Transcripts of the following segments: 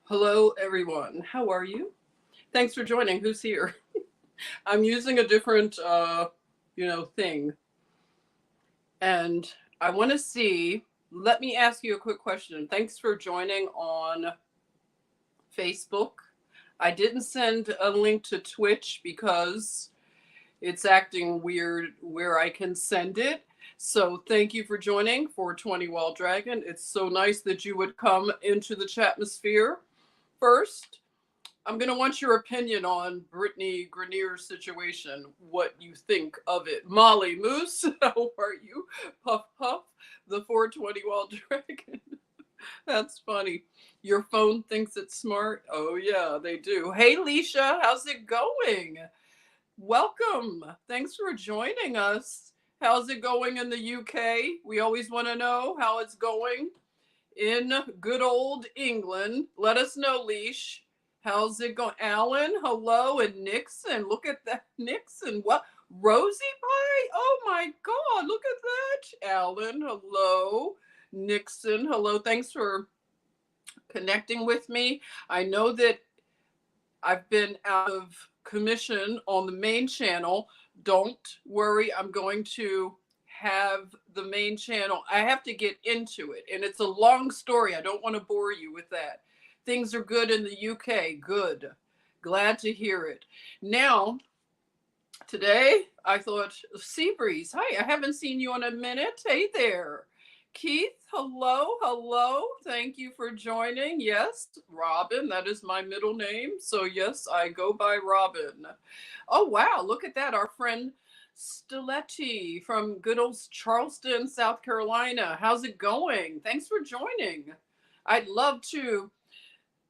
Hello, everyone. How are you? Thanks for joining. Who's here? I'm using a different, thing. And I want to see, let me ask you a quick question. Thanks for joining on Facebook. I didn't send a link to Twitch because it's acting weird where I can send it. So thank you for joining 420 Wild Dragon. It's so nice that you would come into the chatmosphere. First, I'm going to want your opinion on Brittney Grenier's situation, what you think of it. Molly Moose, how are you? Puff Puff, the 420 Wild Dragon. That's funny. Your phone thinks it's smart? Oh, yeah, they do. Hey, Leisha, how's it going? Welcome. Thanks for joining us. How's it going in the UK? We always want to know how it's going in good old England. Let us know, Leash. How's it going? Alan, hello. And Nixon, look at that. Nixon, what? Rosie Pie? Oh my God, look at that. Alan, hello. Nixon, hello. Thanks for connecting with me. I know that I've been out of commission on the main channel. Don't worry, I'm going to have the main channel. I have to get into it, and it's a long story. I don't want to bore you with that. Things are good in the UK. Good. Glad to hear it. Now, today, I thought, Seabreeze, hi, I haven't seen you in a minute. Hey there. Keith, hello, hello. Thank you for joining. Yes, Robin, that is my middle name. So yes, I go by Robin. Oh, wow, look at that. Our friend Stiletti from good old Charleston, South Carolina. How's it going? Thanks for joining. I'd love to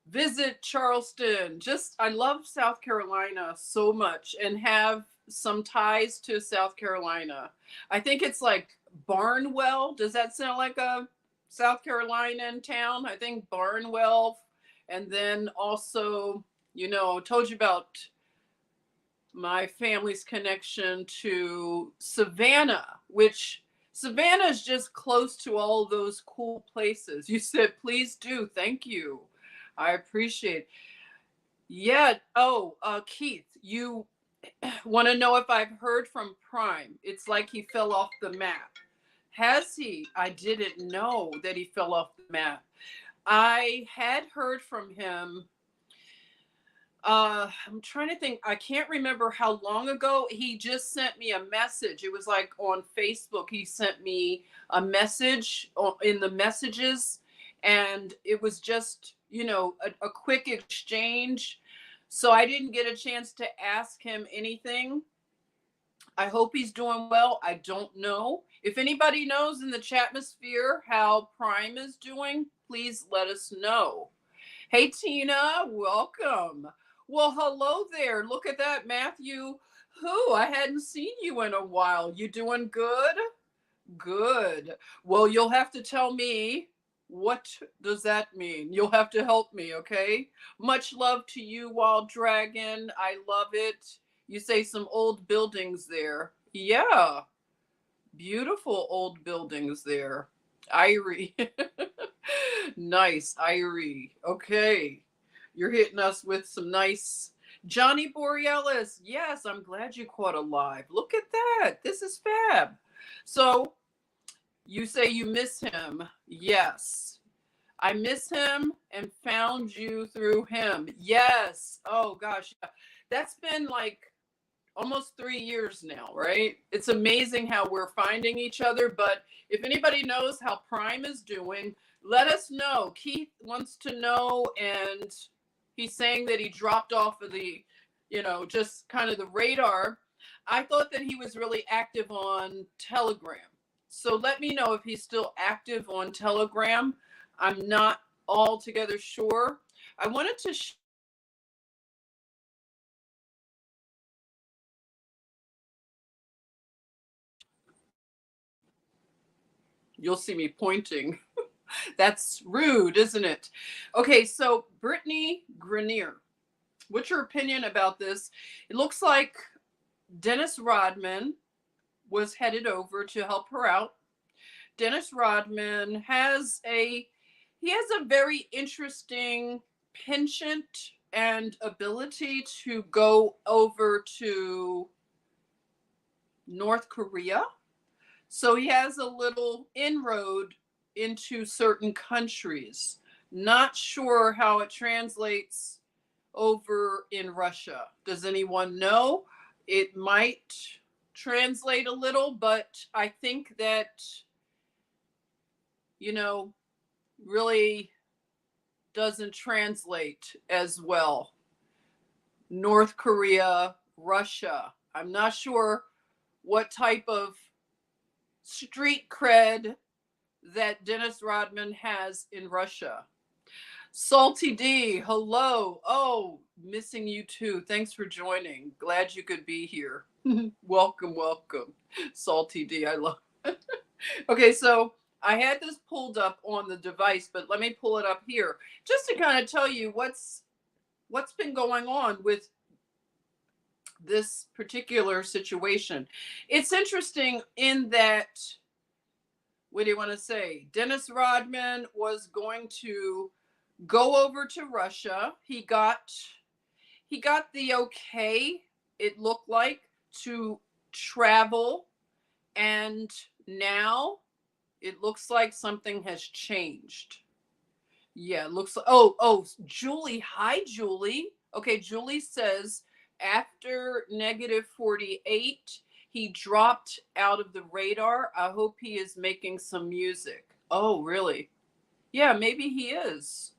visit Charleston. I love South Carolina so much and have some ties to South Carolina. I think it's like Barnwell. Does that sound like a South Carolinian town? I think Barnwell. And then also, told you about my family's connection to Savannah, which Savannah is just close to all those cool places. You said, please do. Thank you. I appreciate it. Yeah. Oh, Keith, you want to know if I've heard from Prime? It's like he fell off the map. Has he? I didn't know that he fell off the map. I had heard from him. I'm trying to think. I can't remember how long ago. He just sent me a message. It was like on Facebook. He sent me a message in the messages, and it was just, a quick exchange. So I didn't get a chance to ask him anything. I hope he's doing well. I don't know. If anybody knows in the chatmosphere how Prime is doing, please let us know. Hey, Tina, welcome. Well, hello there. Look at that, Matthew. I hadn't seen you in a while. You doing good? Good. Well, you'll have to tell me, what does that mean? You'll have to help me, okay? Much love to you, Wild Dragon. I love it. You say some old buildings there. Yeah. Beautiful old buildings there. Irie. Nice, Irie. Okay. You're hitting us with some nice Johnny Borealis. Yes, I'm glad you caught a live. Look at that. This is fab. So you say you miss him. Yes. I miss him and found you through him. Yes. Oh gosh. That's been like almost 3 years now, right? It's amazing how we're finding each other. But if anybody knows how Prime is doing, let us know. Keith wants to know, and he's saying that he dropped off of the, just kind of the radar. I thought that he was really active on Telegram. So let me know if he's still active on Telegram. I'm not altogether sure. I wanted to you'll see me pointing. That's rude, isn't it? Okay, so Brittney Grenier, what's your opinion about this? It looks like Dennis Rodman was headed over to help her out. Dennis Rodman has a very interesting penchant and ability to go over to North Korea. So he has a little inroad into certain countries. Not sure how it translates over in Russia. Does anyone know? It might translate a little, but I think that, really doesn't translate as well. North Korea, Russia. I'm not sure what type of street cred that Dennis Rodman has in Russia. Salty D, hello. Oh, missing you too. Thanks for joining. Glad you could be here. Welcome, welcome. Salty D, I love it. Okay, so I had this pulled up on the device, but let me pull it up here just to kind of tell you what's been going on with this particular situation. It's interesting in that, what do you want to say? Dennis Rodman was going to go over to Russia. He got the okay, it looked like, to travel, and now it looks like something has changed. Yeah, it looks like, Julie. Hi, Julie. Okay, Julie says after -48, he dropped out of the radar. I hope he is making some music. Oh, really? Yeah, maybe he is.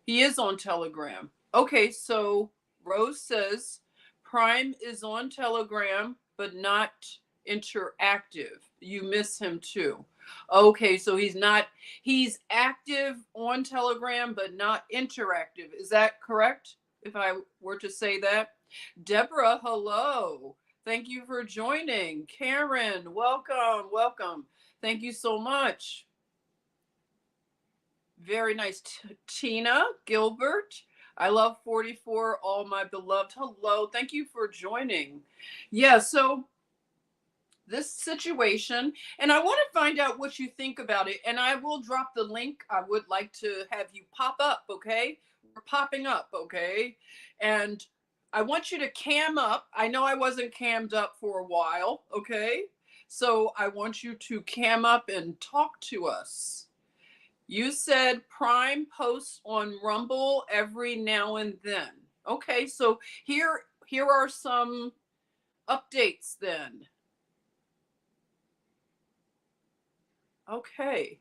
He is on Telegram. Okay, so Rose says Prime is on Telegram, but not interactive. You miss him too. Okay, so he's active on Telegram, but not interactive. Is that correct? If I were to say that? Deborah, hello. Thank you for joining. Karen, welcome, welcome. Thank you so much. Very nice. Tina Gilbert. I love 44, all my beloved. Hello. Thank you for joining. Yeah, so this situation, and I want to find out what you think about it. And I will drop the link. I would like to have you pop up, okay? We're popping up, okay? And I want you to cam up. I know I wasn't cammed up for a while, okay? So I want you to cam up and talk to us. You said Prime posts on Rumble every now and then. Okay, so here are some updates then. Okay.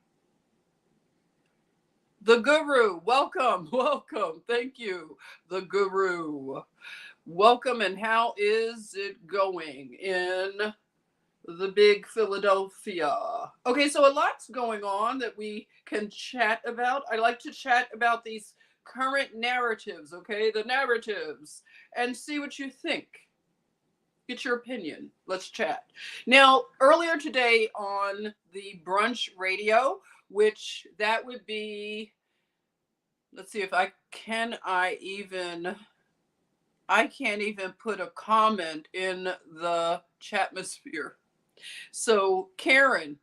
The Guru, welcome, welcome. Thank you. The Guru. Welcome, and how is it going in the big Philadelphia? Okay, so a lot's going on that we can chat about. I like to chat about these current narratives, okay? The narratives, and see what you think. Get your opinion. Let's chat. Now, earlier today on the brunch radio, which that would be, let's see if I can't even put a comment in the chatmosphere. So, Karen,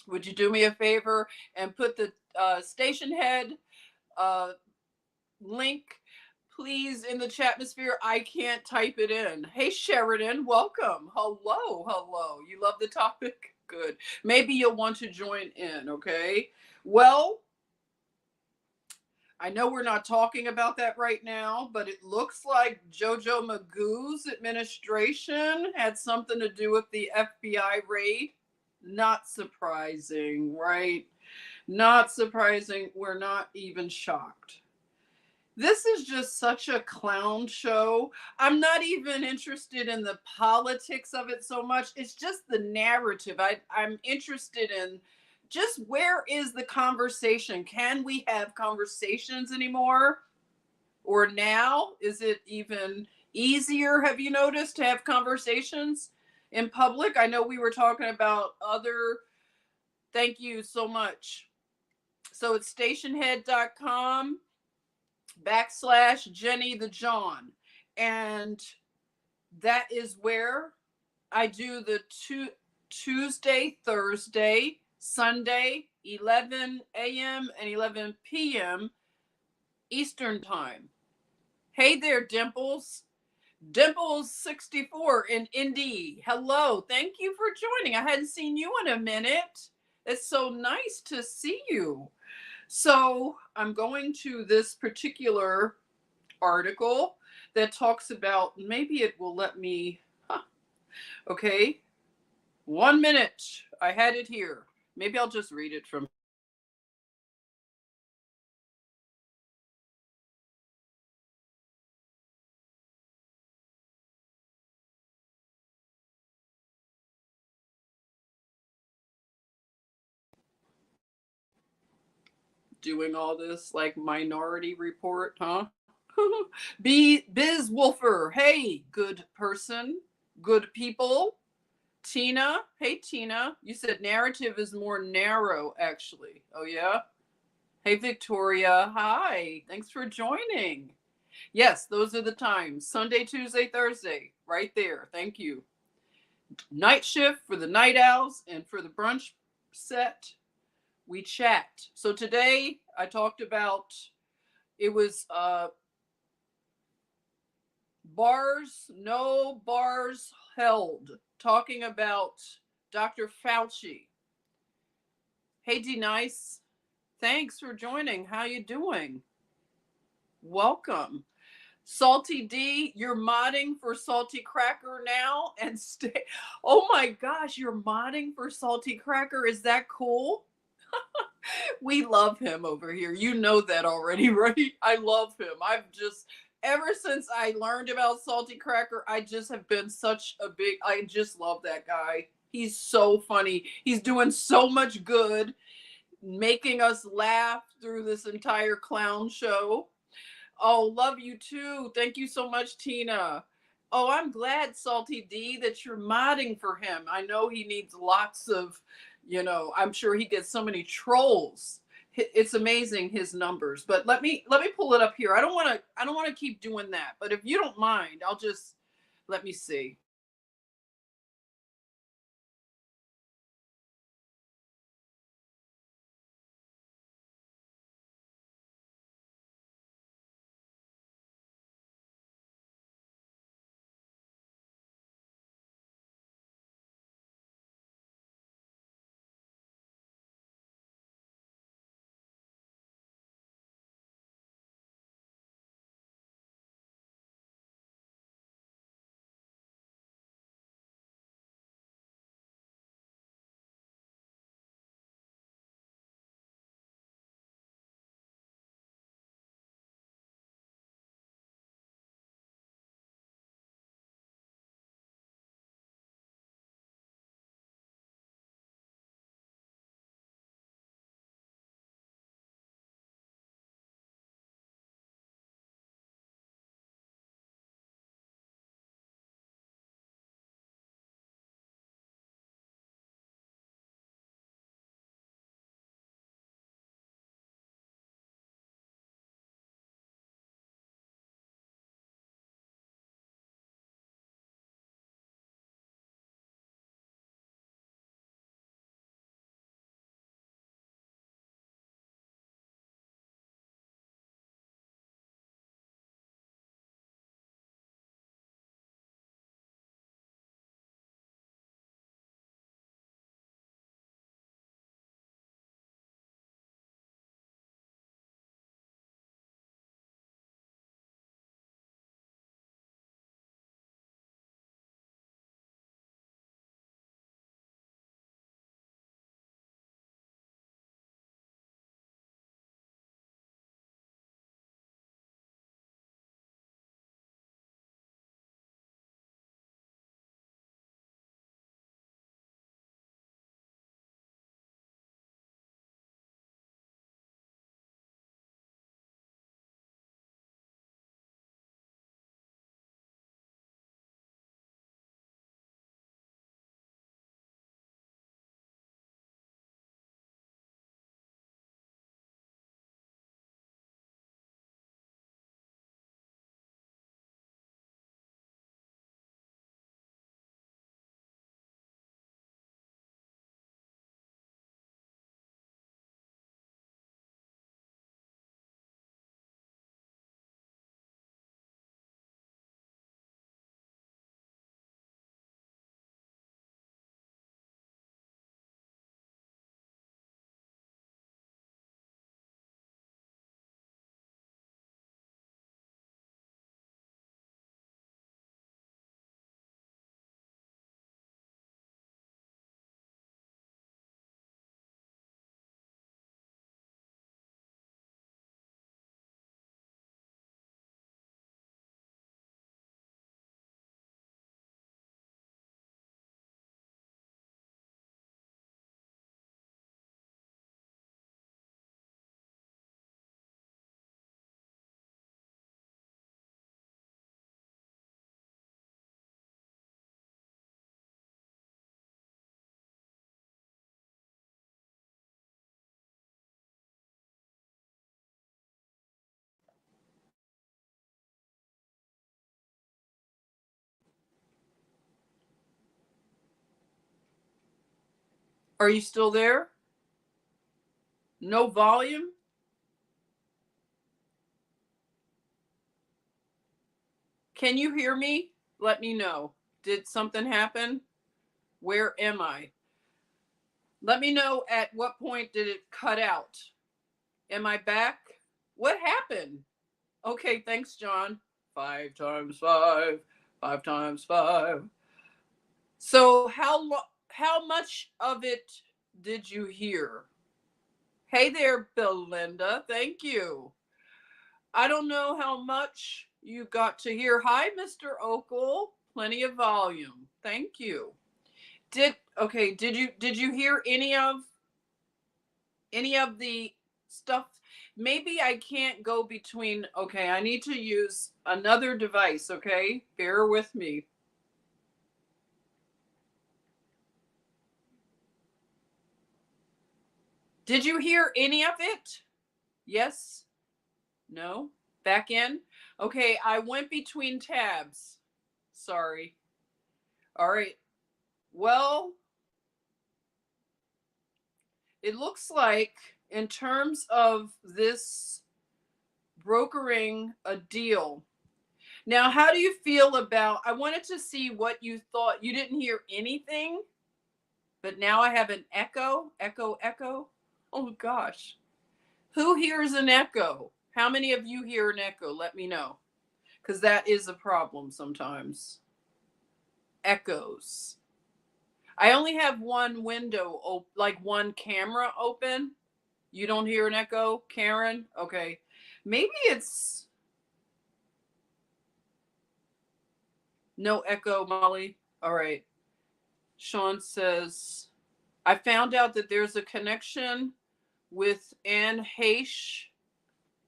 would you do me a favor and put the station head uh, link, please, in the chatmosphere? I can't type it in. Hey, Sheridan, welcome. Hello, hello. You love the topic? Good. Maybe you'll want to join in, okay? Well, I know we're not talking about that right now, but it looks like Jojo Magoo's administration had something to do with the FBI raid. Not surprising, right? Not surprising. We're not even shocked. This is just such a clown show. I'm not even interested in the politics of it so much. It's just the narrative. I'm interested in just where is the conversation? Can we have conversations anymore? Or now? Is it even easier, have you noticed, to have conversations in public? I know we were talking about other. Thank you so much. So it's stationhead.com/Jenny the John. And that is where I do the Tuesday, Thursday, Sunday, 11 a.m. and 11 p.m. Eastern Time. Hey there, Dimples. Dimples64 in Indy. Hello. Thank you for joining. I hadn't seen you in a minute. It's so nice to see you. So I'm going to this particular article that talks about, maybe it will let me, okay, 1 minute. I had it here. Maybe I'll just read it from doing all this like Minority Report, huh? Biz Wolfer, hey, good person, good people. Tina, hey Tina, you said narrative is more narrow actually. Oh yeah? Hey Victoria, hi, thanks for joining. Yes, those are the times. Sunday, Tuesday, Thursday, right there. Thank you. Night shift for the night owls, and for the brunch set, we chat. So today I talked about, it was bars, no bars held, talking about Dr. Fauci. Hey D Nice, thanks for joining. How you doing? Welcome. Salty D, you're modding for Salty Cracker now and stay. Oh my gosh, you're modding for Salty Cracker. Is that cool? We love him over here. You know that already, right? I love him. I've just, ever since I learned about Salty Cracker, I just have been such a big, I just love that guy. He's so funny. He's doing so much good, making us laugh through this entire clown show. Oh, love you too. Thank you so much, Tina. Oh, I'm glad, Salty D, that you're modding for him. I know he needs lots of, I'm sure he gets so many trolls. It's amazing his numbers. But let me pull it up here. I don't want to keep doing that. But if you don't mind, I'll just let me see. Are you still there? No volume? Can you hear me? Let me know. Did something happen? Where am I? Let me know at what point did it cut out. Am I back? What happened? Okay, thanks, John. 5 times 5, 5 times 5. So how much of it did you hear? Hey there, Belinda. Thank you. I don't know how much you got to hear. Hi, Mr. Okel. Plenty of volume. Thank you. Did you hear any of the stuff? Maybe I can't go between. Okay, I need to use another device, okay? Bear with me. Did you hear any of it? Yes? No? Back in? Okay, I went between tabs. Sorry. All right. Well, it looks like in terms of this brokering a deal. Now, how do you feel about, I wanted to see what you thought. You didn't hear anything, but now I have an echo, echo, echo. Oh gosh. Who hears an echo? How many of you hear an echo? Let me know. Because that is a problem sometimes. Echoes. I only have one window, like one camera open. You don't hear an echo, Karen? Okay. Maybe it's no echo, Molly. All right. Sean says, I found out that there's a connection with Anne Heche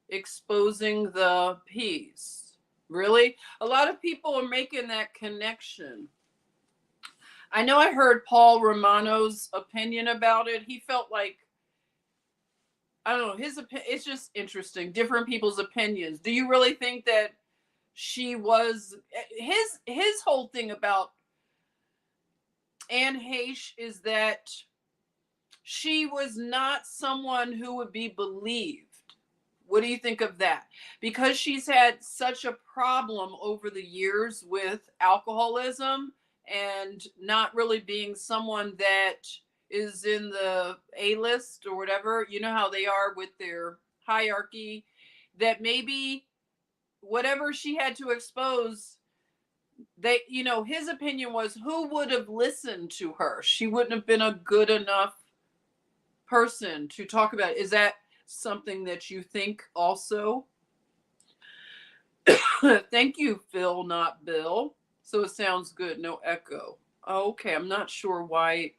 exposing the peas. Really? A lot of people are making that connection. I know I heard Paul Romano's opinion about it. He felt like, I don't know, his opinion, it's just interesting. Different people's opinions. Do you really think that she was, his whole thing about Anne Heche is that she was not someone who would be believed. What do you think of that? Because she's had such a problem over the years with alcoholism and not really being someone that is in the A-list or whatever. You know how they are with their hierarchy, that maybe whatever she had to expose, they, his opinion was, who would have listened to her? She wouldn't have been a good enough person to talk about. Is that something that you think also? Thank you, Phil, not Bill. So it sounds good. No echo. Okay, I'm not sure why,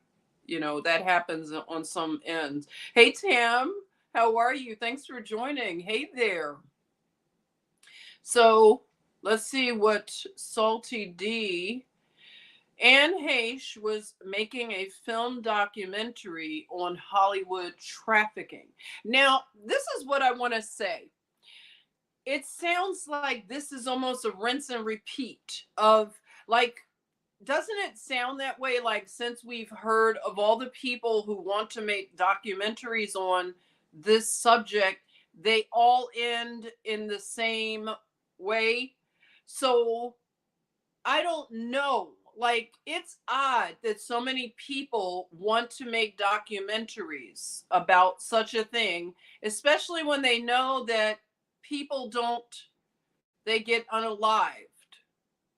that happens on some ends. Hey, Tam, how are you? Thanks for joining. Hey there. So let's see what Salty D. Anne Heche was making a film documentary on Hollywood trafficking. Now, this is what I want to say. It sounds like this is almost a rinse and repeat of, like, doesn't it sound that way? Like, since we've heard of all the people who want to make documentaries on this subject, they all end in the same way. So I don't know. Like, it's odd that so many people want to make documentaries about such a thing, especially when they know that people they get unalived.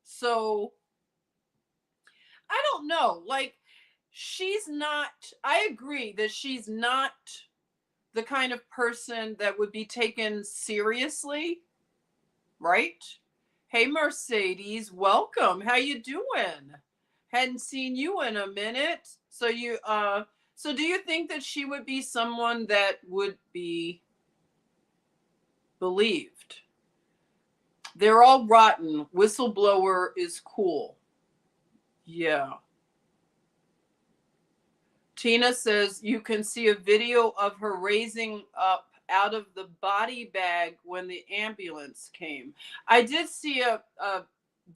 So I don't know. Like, I agree that she's not the kind of person that would be taken seriously, right? Hey, Mercedes, welcome. How you doing? Hadn't seen you in a minute. So do you think that she would be someone that would be believed? They're all rotten. Whistleblower is cool. Yeah. Tina says you can see a video of her raising up out of the body bag when the ambulance came. I did see a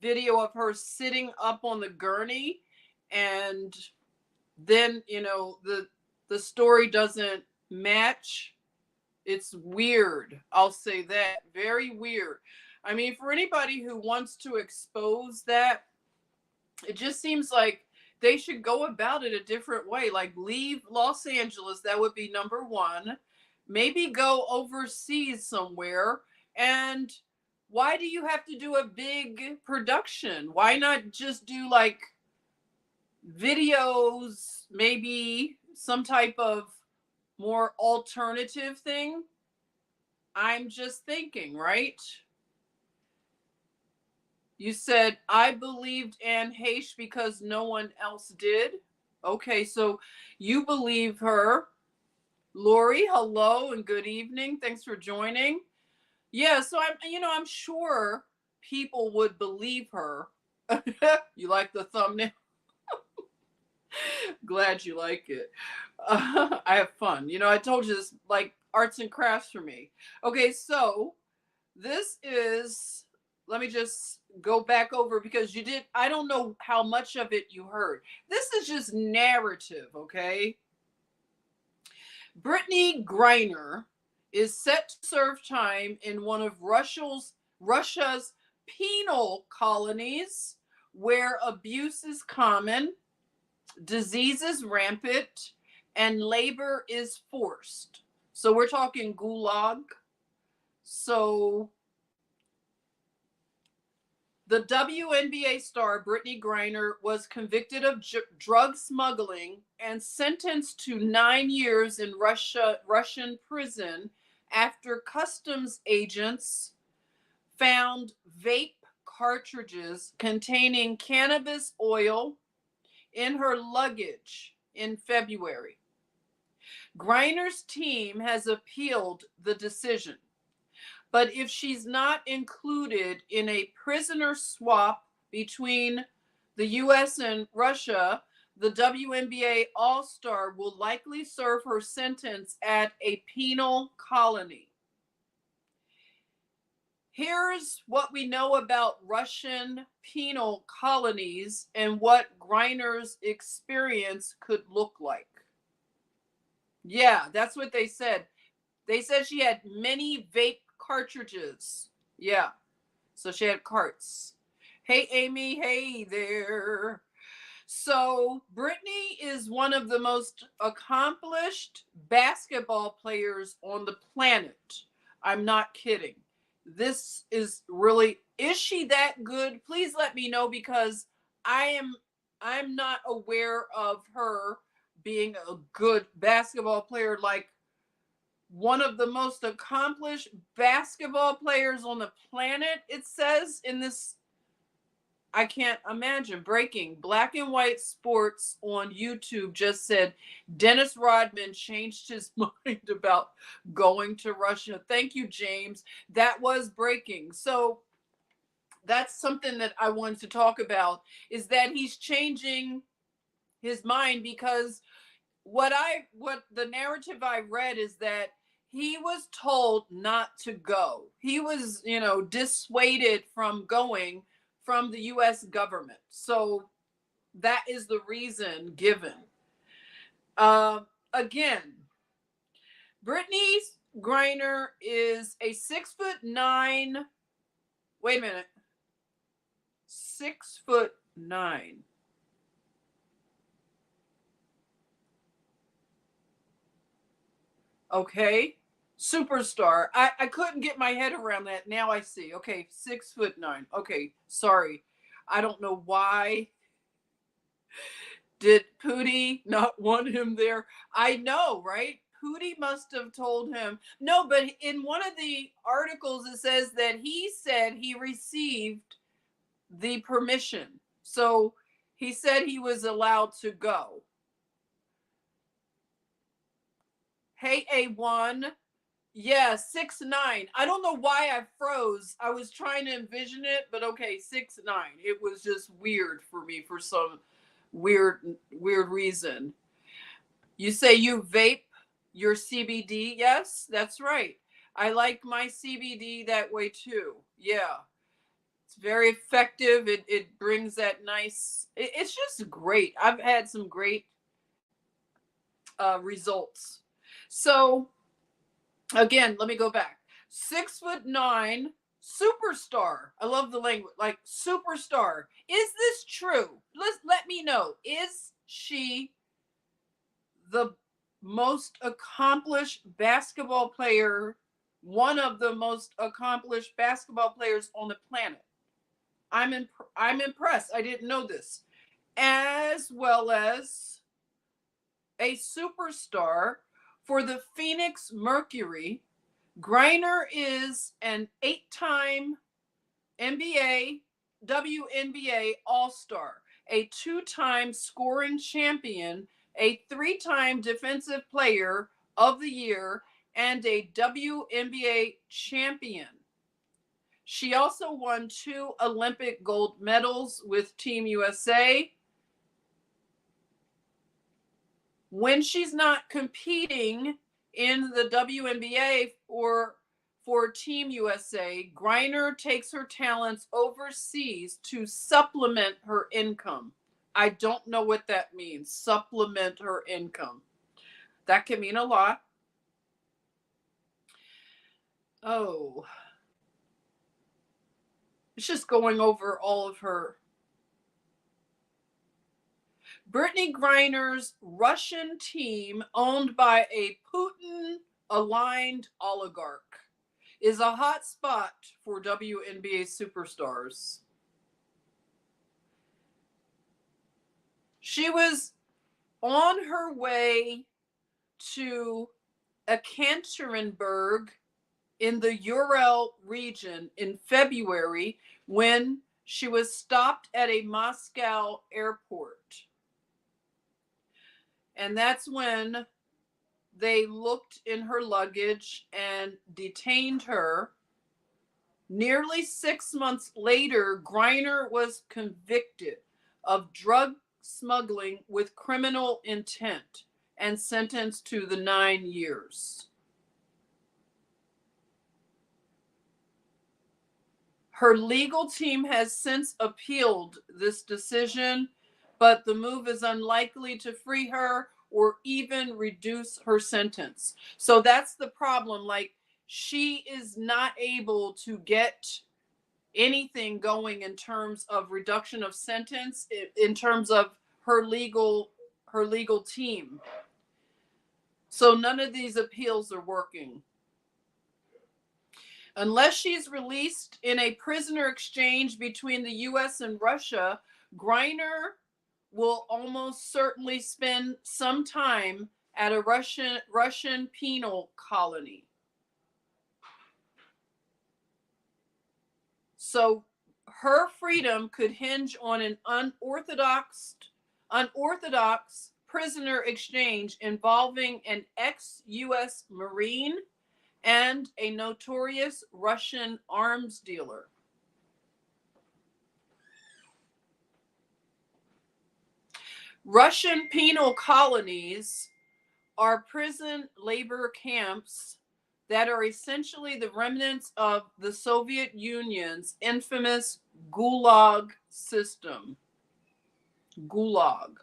video of her sitting up on the gurney, and then the story doesn't match. It's weird. I'll say that. Very weird. I mean, for anybody who wants to expose that, it just seems like they should go about it a different way. Like leave Los Angeles, that would be number one. Maybe go overseas somewhere. And why do you have to do a big production? Why not just do like videos, maybe some type of more alternative thing? I'm just thinking, right? You said, I believed Anne Heche because no one else did. Okay, so you believe her. Lori, hello and good evening. Thanks for joining. Yeah, so I'm sure people would believe her. You like the thumbnail? Glad you like it. I have fun. I told you this, like arts and crafts for me. Okay, so this is, let me just go back over because I don't know how much of it you heard. This is just narrative, okay? Brittney Griner is set to serve time in one of Russia's penal colonies where abuse is common, disease is rampant, and labor is forced. So we're talking gulag. So the WNBA star Brittney Griner was convicted of drug smuggling and sentenced to 9 years in Russian prison after customs agents found vape cartridges containing cannabis oil in her luggage in February. Griner's team has appealed the decision. But if she's not included in a prisoner swap between the US and Russia, the WNBA All-Star will likely serve her sentence at a penal colony. Here's what we know about Russian penal colonies and what Griner's experience could look like. Yeah, that's what they said. They said she had many vape cartridges. Yeah. So she had carts. Hey, Amy. Hey there. So Brittney is one of the most accomplished basketball players on the planet. I'm not kidding. This is really, is she that good? Please let me know because I'm not aware of her being a good basketball player, like one of the most accomplished basketball players on the planet, it says in this. I can't imagine. Breaking Black and White Sports on YouTube just said Dennis Rodman changed his mind about going to Russia. Thank you, James. That was breaking. So that's something that I wanted to talk about, is that he's changing his mind because what the narrative I read is that he was told not to go. He was, dissuaded from going from the US government. So that is the reason given. Again, Brittney Griner is a 6'9". Wait a minute. 6'9". Okay. Superstar. I couldn't get my head around that. Now I see. Okay, 6'9". Okay, sorry. I don't know why. Did Pootie not want him there? I know, right? Pootie must have told him. No, but in one of the articles it says that he said he received the permission. So he said he was allowed to go. Hey, A1. Yeah, 6'9". I don't know why I froze. I was trying to envision it, but okay, 6'9". It was just weird for me for some weird reason. You say you vape your CBD? Yes, that's right. I like my CBD that way too. Yeah. It's very effective. It brings that nice, it's just great. I've had some great results. So again, let me go back. 6'9" superstar. I love the language, like superstar. Is this true? Let me know. Is she the most accomplished basketball player, one of the most accomplished basketball players on the planet? I'm impressed. I didn't know this. As well as a superstar for the Phoenix Mercury. Griner is an 8-time NBA, WNBA All-Star, a 2-time scoring champion, a 3-time Defensive Player of the Year, and a WNBA champion. She also won 2 Olympic gold medals with Team USA. When she's not competing in the WNBA or for Team USA, Griner takes her talents overseas to supplement her income. I don't know what that means, supplement her income. That can mean a lot. Oh, it's just going over all of her. Brittney Griner's Russian team, owned by a Putin-aligned oligarch, is a hot spot for WNBA superstars. She was on her way to Ekaterinburg in the Ural region in February when she was stopped at a Moscow airport. And that's when they looked in her luggage and detained her. Nearly 6 months later, Griner was convicted of drug smuggling with criminal intent and sentenced to the 9 years. Her legal team has since appealed this decision, but the move is unlikely to free her or even reduce her sentence. So that's the problem. Like, she is not able to get anything going in terms of reduction of sentence, in terms of her legal team. So none of these appeals are working. Unless she's released in a prisoner exchange between the US and Russia, Griner will almost certainly spend some time at a Russian penal colony. So her freedom could hinge on an unorthodox prisoner exchange involving an ex-US Marine and a notorious Russian arms dealer. Russian penal colonies are prison labor camps that are essentially the remnants of the Soviet Union's infamous Gulag system. Gulag.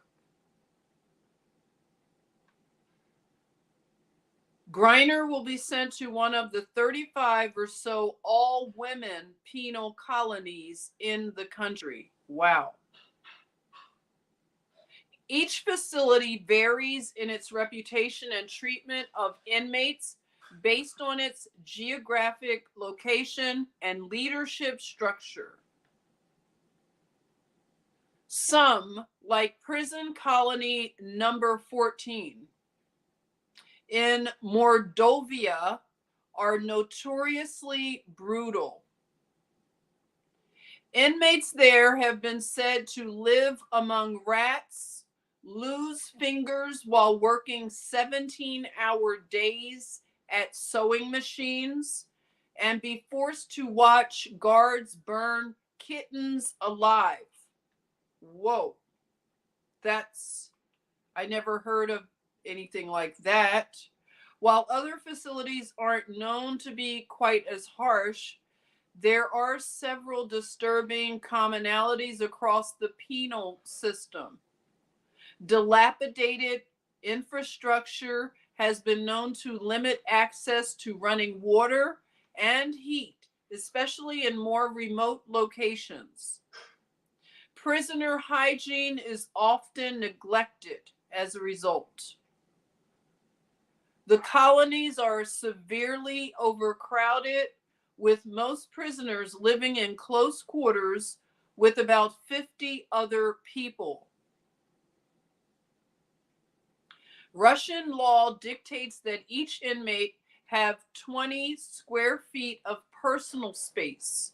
Griner will be sent to one of the 35 or so all-women penal colonies in the country. Wow. Each facility varies in its reputation and treatment of inmates based on its geographic location and leadership structure. Some, like prison colony number 14 in Mordovia, are notoriously brutal. Inmates there have been said to live among rats, lose fingers while working 17-hour days at sewing machines, and be forced to watch guards burn kittens alive. Whoa. I never heard of anything like that. While other facilities aren't known to be quite as harsh, there are several disturbing commonalities across the penal system. Dilapidated infrastructure has been known to limit access to running water and heat, especially in more remote locations. Prisoner hygiene is often neglected as a result. The colonies are severely overcrowded, with most prisoners living in close quarters with about 50 other people. Russian law dictates that each inmate have 20 square feet of personal space.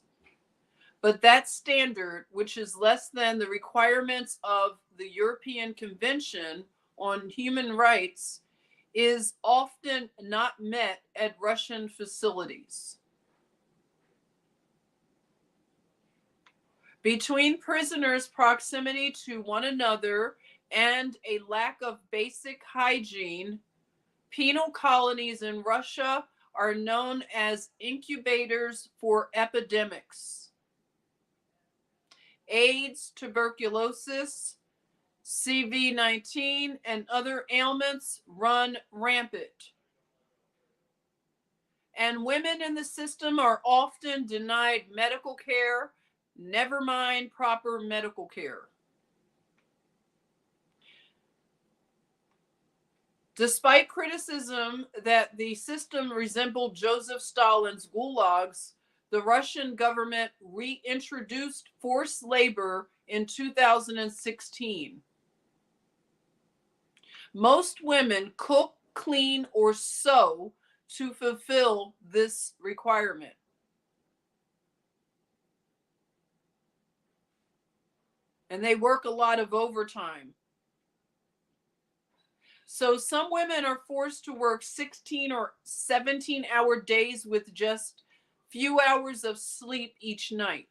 But that standard, which is less than the requirements of the European Convention on Human Rights, is often not met at Russian facilities. Between prisoners' proximity to one another and a lack of basic hygiene, penal colonies in Russia are known as incubators for epidemics. AIDS, tuberculosis, CV-19, and other ailments run rampant. And women in the system are often denied medical care, never mind proper medical care. Despite criticism that the system resembled Joseph Stalin's gulags, the Russian government reintroduced forced labor in 2016. Most women cook, clean, or sew to fulfill this requirement. And they work a lot of overtime. So some women are forced to work 16 or 17-hour days with just few hours of sleep each night.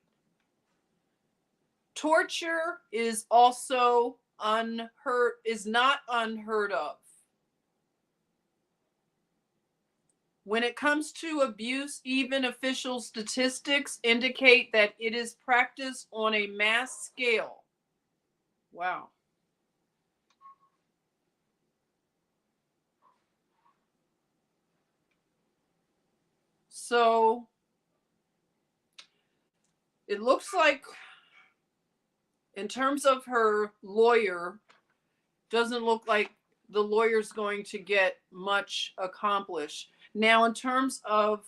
Torture is also not unheard of. When it comes to abuse, even official statistics indicate that it is practiced on a mass scale. Wow. So it looks like, in terms of her lawyer, doesn't look like the lawyer's going to get much accomplished. Now, in terms of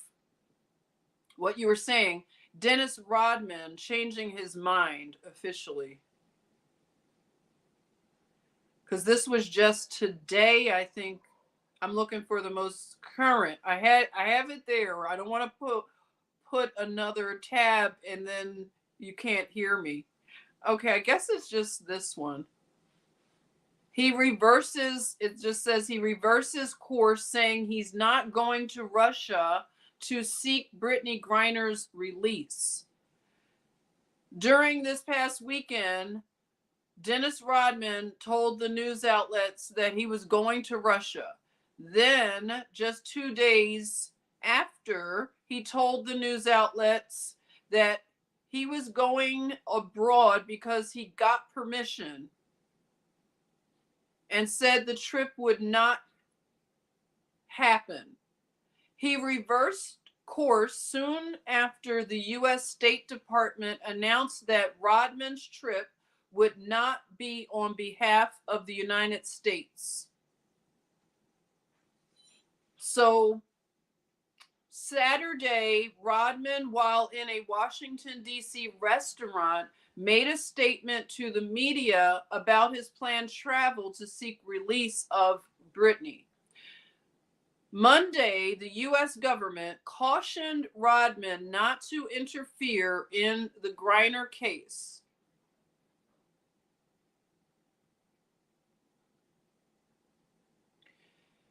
what you were saying, Dennis Rodman changing his mind officially. Because this was just today, I think. I'm looking for the most current. I have it there. I don't want to put another tab and then you can't hear me. Okay, I guess it's just this one. It just says he reverses course, saying he's not going to Russia to seek Brittney Griner's release. During this past weekend, Dennis Rodman told the news outlets that he was going to Russia. Then, just 2 days after, he told the news outlets that he was going abroad because he got permission, and said the trip would not happen. He reversed course soon after the U.S. State Department announced that Rodman's trip would not be on behalf of the United States. So Saturday, Rodman, while in a Washington, D.C. restaurant, made a statement to the media about his planned travel to seek release of Brittney. Monday, the U.S. government cautioned Rodman not to interfere in the Griner case.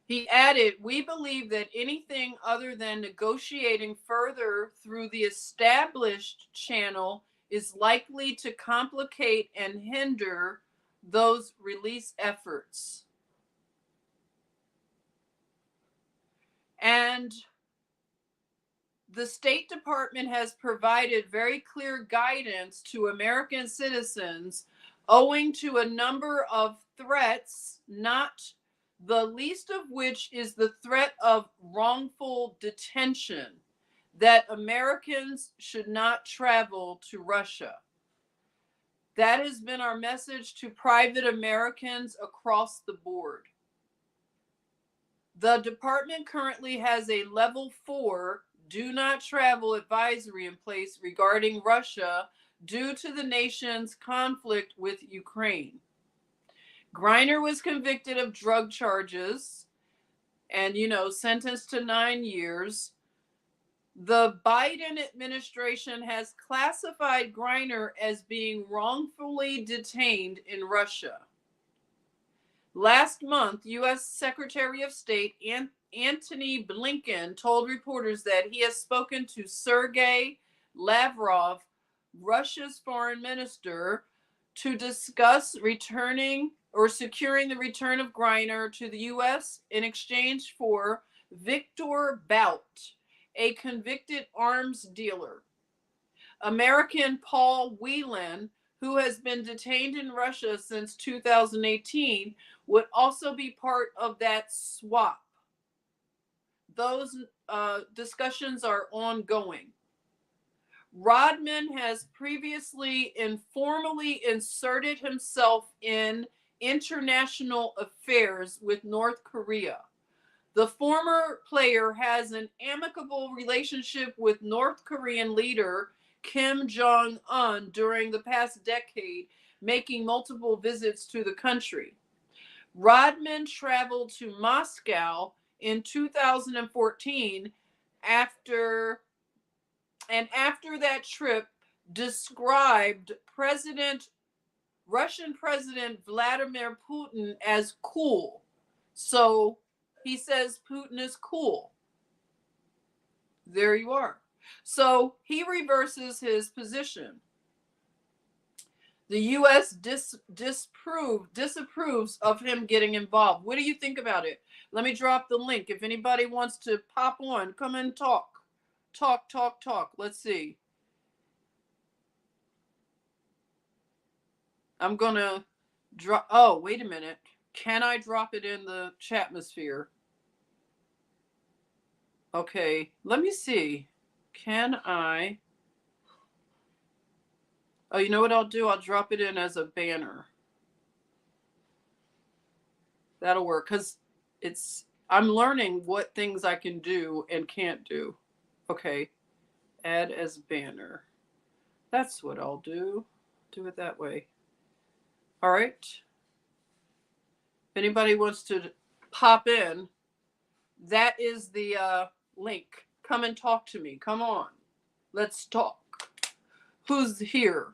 He added, "We believe that anything other than negotiating further through the established channel is likely to complicate and hinder those release efforts." And the State Department has provided very clear guidance to American citizens owing to a number of threats not the least of which is the threat of wrongful detention, that Americans should not travel to Russia. That has been our message to private Americans across the board. The department currently has a level 4 do not travel advisory in place regarding Russia due to the nation's conflict with Ukraine. Griner was convicted of drug charges and, sentenced to 9 years. The Biden administration has classified Griner as being wrongfully detained in Russia. Last month, U.S. Secretary of State Antony Blinken told reporters that he has spoken to Sergei Lavrov, Russia's foreign minister, to discuss returning or securing the return of Griner to the U.S. in exchange for Victor Bout, a convicted arms dealer. American Paul Whelan, who has been detained in Russia since 2018, would also be part of that swap. Those discussions are ongoing. Rodman has previously informally inserted himself in international affairs with North Korea. The former player has an amicable relationship with North Korean leader Kim Jong-un during the past decade, making multiple visits to the country. Rodman traveled to Moscow in 2014 after that trip described Russian President Vladimir Putin as cool. So he says Putin is cool. There you are. So he reverses his position. The U.S. disapproves of him getting involved. What do you think about it? Let me drop the link. If anybody wants to pop on, come and talk. Talk. Let's see. I'm going to drop. Oh, wait a minute. Can I drop it in the chatmosphere? Okay, let me see. Can I? Oh, you know what I'll do? I'll drop it in as a banner. That'll work because I'm learning what things I can do and can't do. Okay, add as banner. That's what I'll do. Do it that way. All right. If anybody wants to pop in, that is the link. Come and talk to me. Come on. Let's talk. Who's here?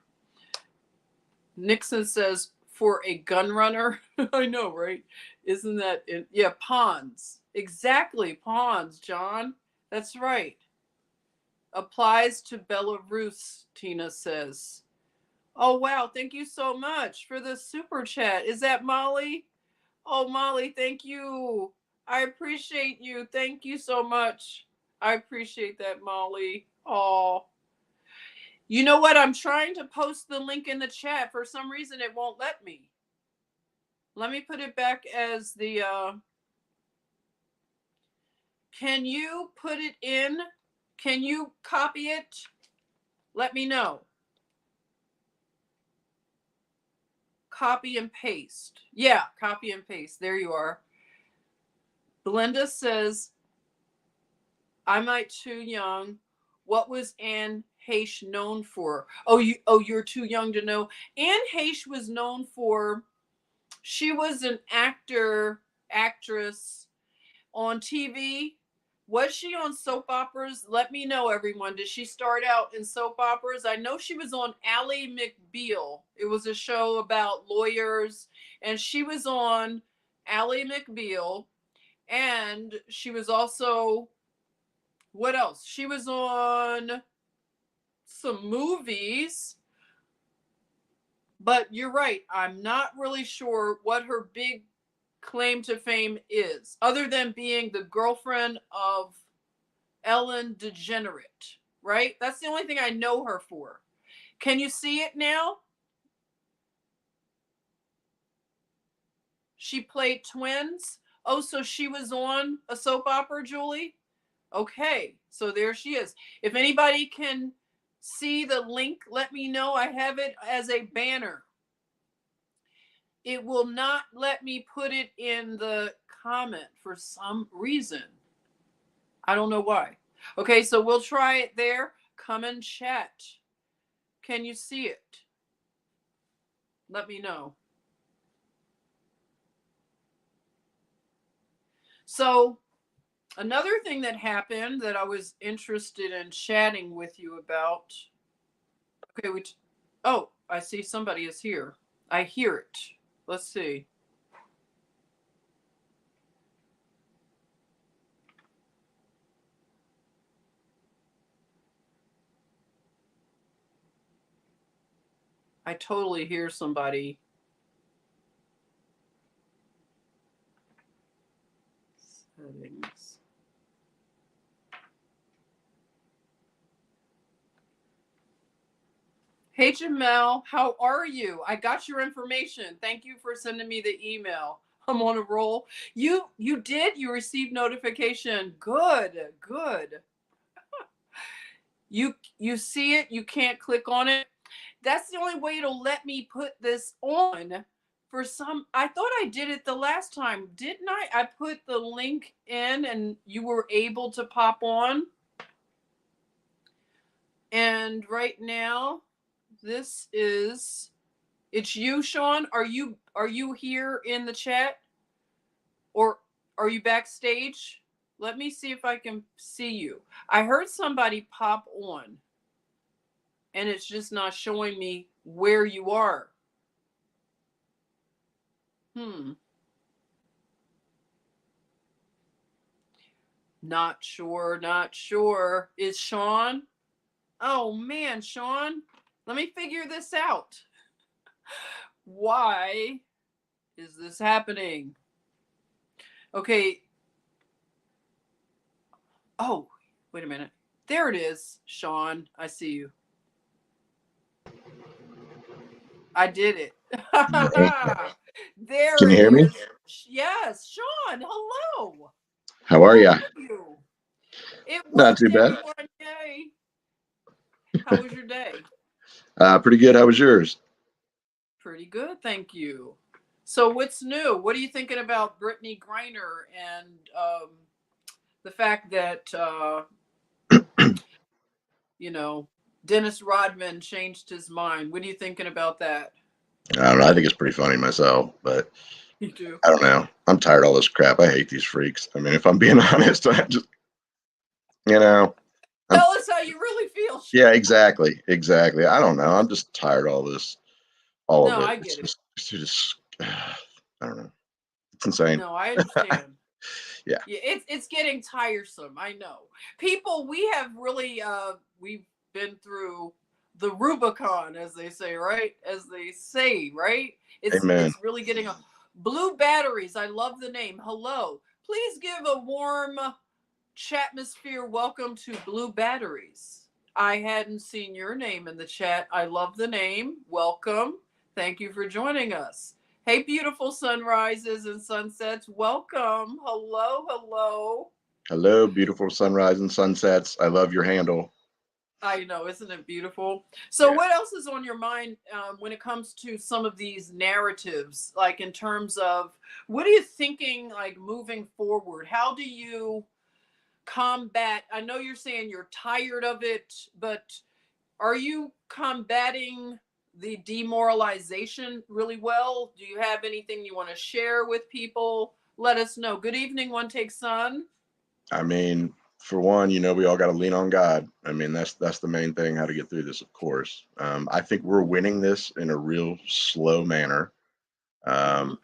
Nixon says, for a gun runner. I know, right? Isn't that it? Yeah, pawns. Exactly, pawns, John. That's right. Applies to Belarus, Tina says. Oh, wow. Thank you so much for the super chat. Is that Molly? Oh, Molly, thank you. I appreciate you. Thank you so much. I appreciate that, Molly. Oh. You know what? I'm trying to post the link in the chat. For some reason, it won't let me. Let me put it back as the... Can you put it in? Can you copy it? Let me know. Copy and paste. Yeah, copy and paste. There you are. Belinda says, I might too young. What was Anne Heche known for? You're too young to know. Anne Heche was known for, she was an actress on TV. Was she on soap operas? Let me know, everyone. Did she start out in soap operas? I know she was on Ally McBeal. It was a show about lawyers, and she was on Ally McBeal, and she was also, what else? She was on some movies, but you're right. I'm not really sure what her big claim to fame is, other than being the girlfriend of Ellen DeGeneres, right? That's the only thing I know her for. Can you see it now? She played twins. Oh, so she was on a soap opera, Julie? Okay, so there she is. If anybody can see the link, let me know. I have it as a banner. It will not let me put it in the comment for some reason. I don't know why. Okay, so we'll try it there. Come and chat. Can you see it? Let me know. So another thing that happened that I was interested in chatting with you about. Okay, oh, I see somebody is here. I hear it. Let's see. I totally hear somebody. Settings. Hey Jamel, how are you? I got your information. Thank you for sending me the email. I'm on a roll. You did? You received notification. Good, good. You see it, you can't click on it. That's the only way it'll let me put this on. For some, I thought I did it the last time, didn't I? I put the link in and you were able to pop on. And right now, this is, it's you, Sean. Are you here in the chat? Or are you backstage? Let me see if I can see you. I heard somebody pop on and it's just not showing me where you are. Not sure, not sure. Is Sean? Oh man, Sean, let me figure this out. Why is this happening? Okay. Oh, wait a minute. There it is, Sean. I see you. I did it. There Can you it hear me? is. Yes, Sean. Hello. How are ya? you? It Not too worked, bad. everyone. Yay. How was your day? Pretty good. How was yours? Pretty good, thank you. So what's new? What are you thinking about Brittney Griner and the fact that Dennis Rodman changed his mind? What are you thinking about that? I don't know. I think it's pretty funny myself, but You do. I don't know. I'm tired of all this crap. I hate these freaks. I mean, if I'm being honest, I just, Tell us how you really feel. Yeah, exactly. I don't know. I'm just tired of all this, all of it. I get it. It's just, I don't know. It's insane. No, I understand. Yeah. It's getting tiresome. I know. People, we have really we've been through the Rubicon, as they say, right? Amen. It's really getting a Blue Batteries. I love the name. Hello. Please give a warm chatmosphere welcome to Blue Batteries. I hadn't seen your name in the chat. I love the name. Welcome. Thank you for joining us. Hey, beautiful sunrises and sunsets. Welcome. Hello, hello. Hello, beautiful sunrise and sunsets. I love your handle. I know, isn't it beautiful? So what else is on your mind when it comes to some of these narratives, like in terms of what are you thinking, like moving forward? How do you combat? I know you're saying you're tired of it, but are you combating the demoralization really well? Do you have anything you want to share with people? Let us know. Good evening, One Take Sun. I mean, for one, we all got to lean on God. I mean, that's the main thing, how to get through this, of course. I think we're winning this in a real slow manner. I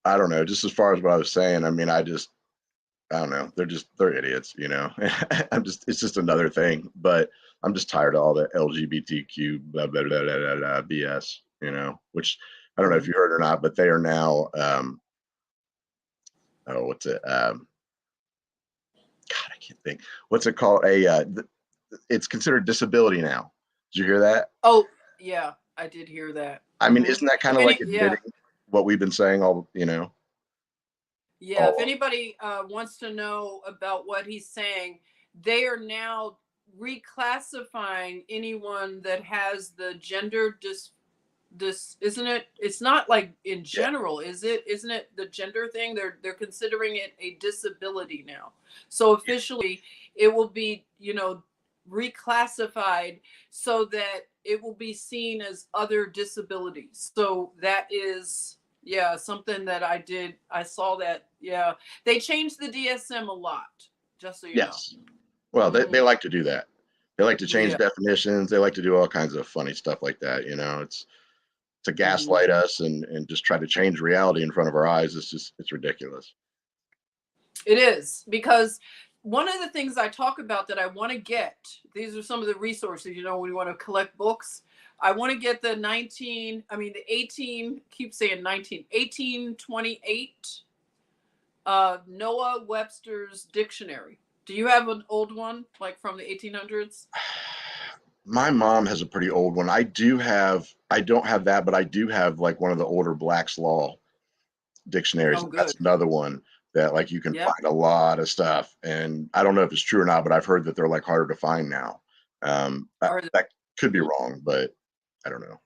don't know, just as far as what I was saying, I mean, I don't know. They're idiots, it's just another thing, but I'm just tired of all the LGBTQ blah, blah, blah, blah, blah, blah, BS, which I don't know if you heard or not, but they are now, what's it? God, I can't think. What's it called? It's considered disability now. Did you hear that? Oh, yeah, I did hear that. I mean, isn't that kind of like admitting yeah. what we've been saying all, Yeah, if anybody wants to know about what he's saying, they are now reclassifying anyone that has the gender isn't it, it's not like in Yeah. general, is it, isn't it the gender thing, they're considering it a disability now. So officially it will be, you know, reclassified so that it will be seen as other disabilities. So that is, yeah, something that I saw that. Yeah, they changed the DSM a lot, just so you know. Yes. Well, they Hmm. like to do that. They like to change Yeah. definitions. They like to do all kinds of funny stuff like that. You know, it's to Hmm. gaslight us and just try to change reality in front of our eyes. It's ridiculous. It is, because one of the things I talk about that I want to get, these are some of the resources, you know, when you want to collect books. I want to get the 18, keep saying 1828 Noah Webster's dictionary. Do you have an old one, like from the 1800s? My mom has a pretty old one. I don't have that, but I do have like one of the older Black's Law dictionaries. Oh, good. That's another one that like you can Yep. find a lot of stuff. And I don't know if it's true or not, but I've heard that they're like harder to find now. Or That could be wrong, but I don't know.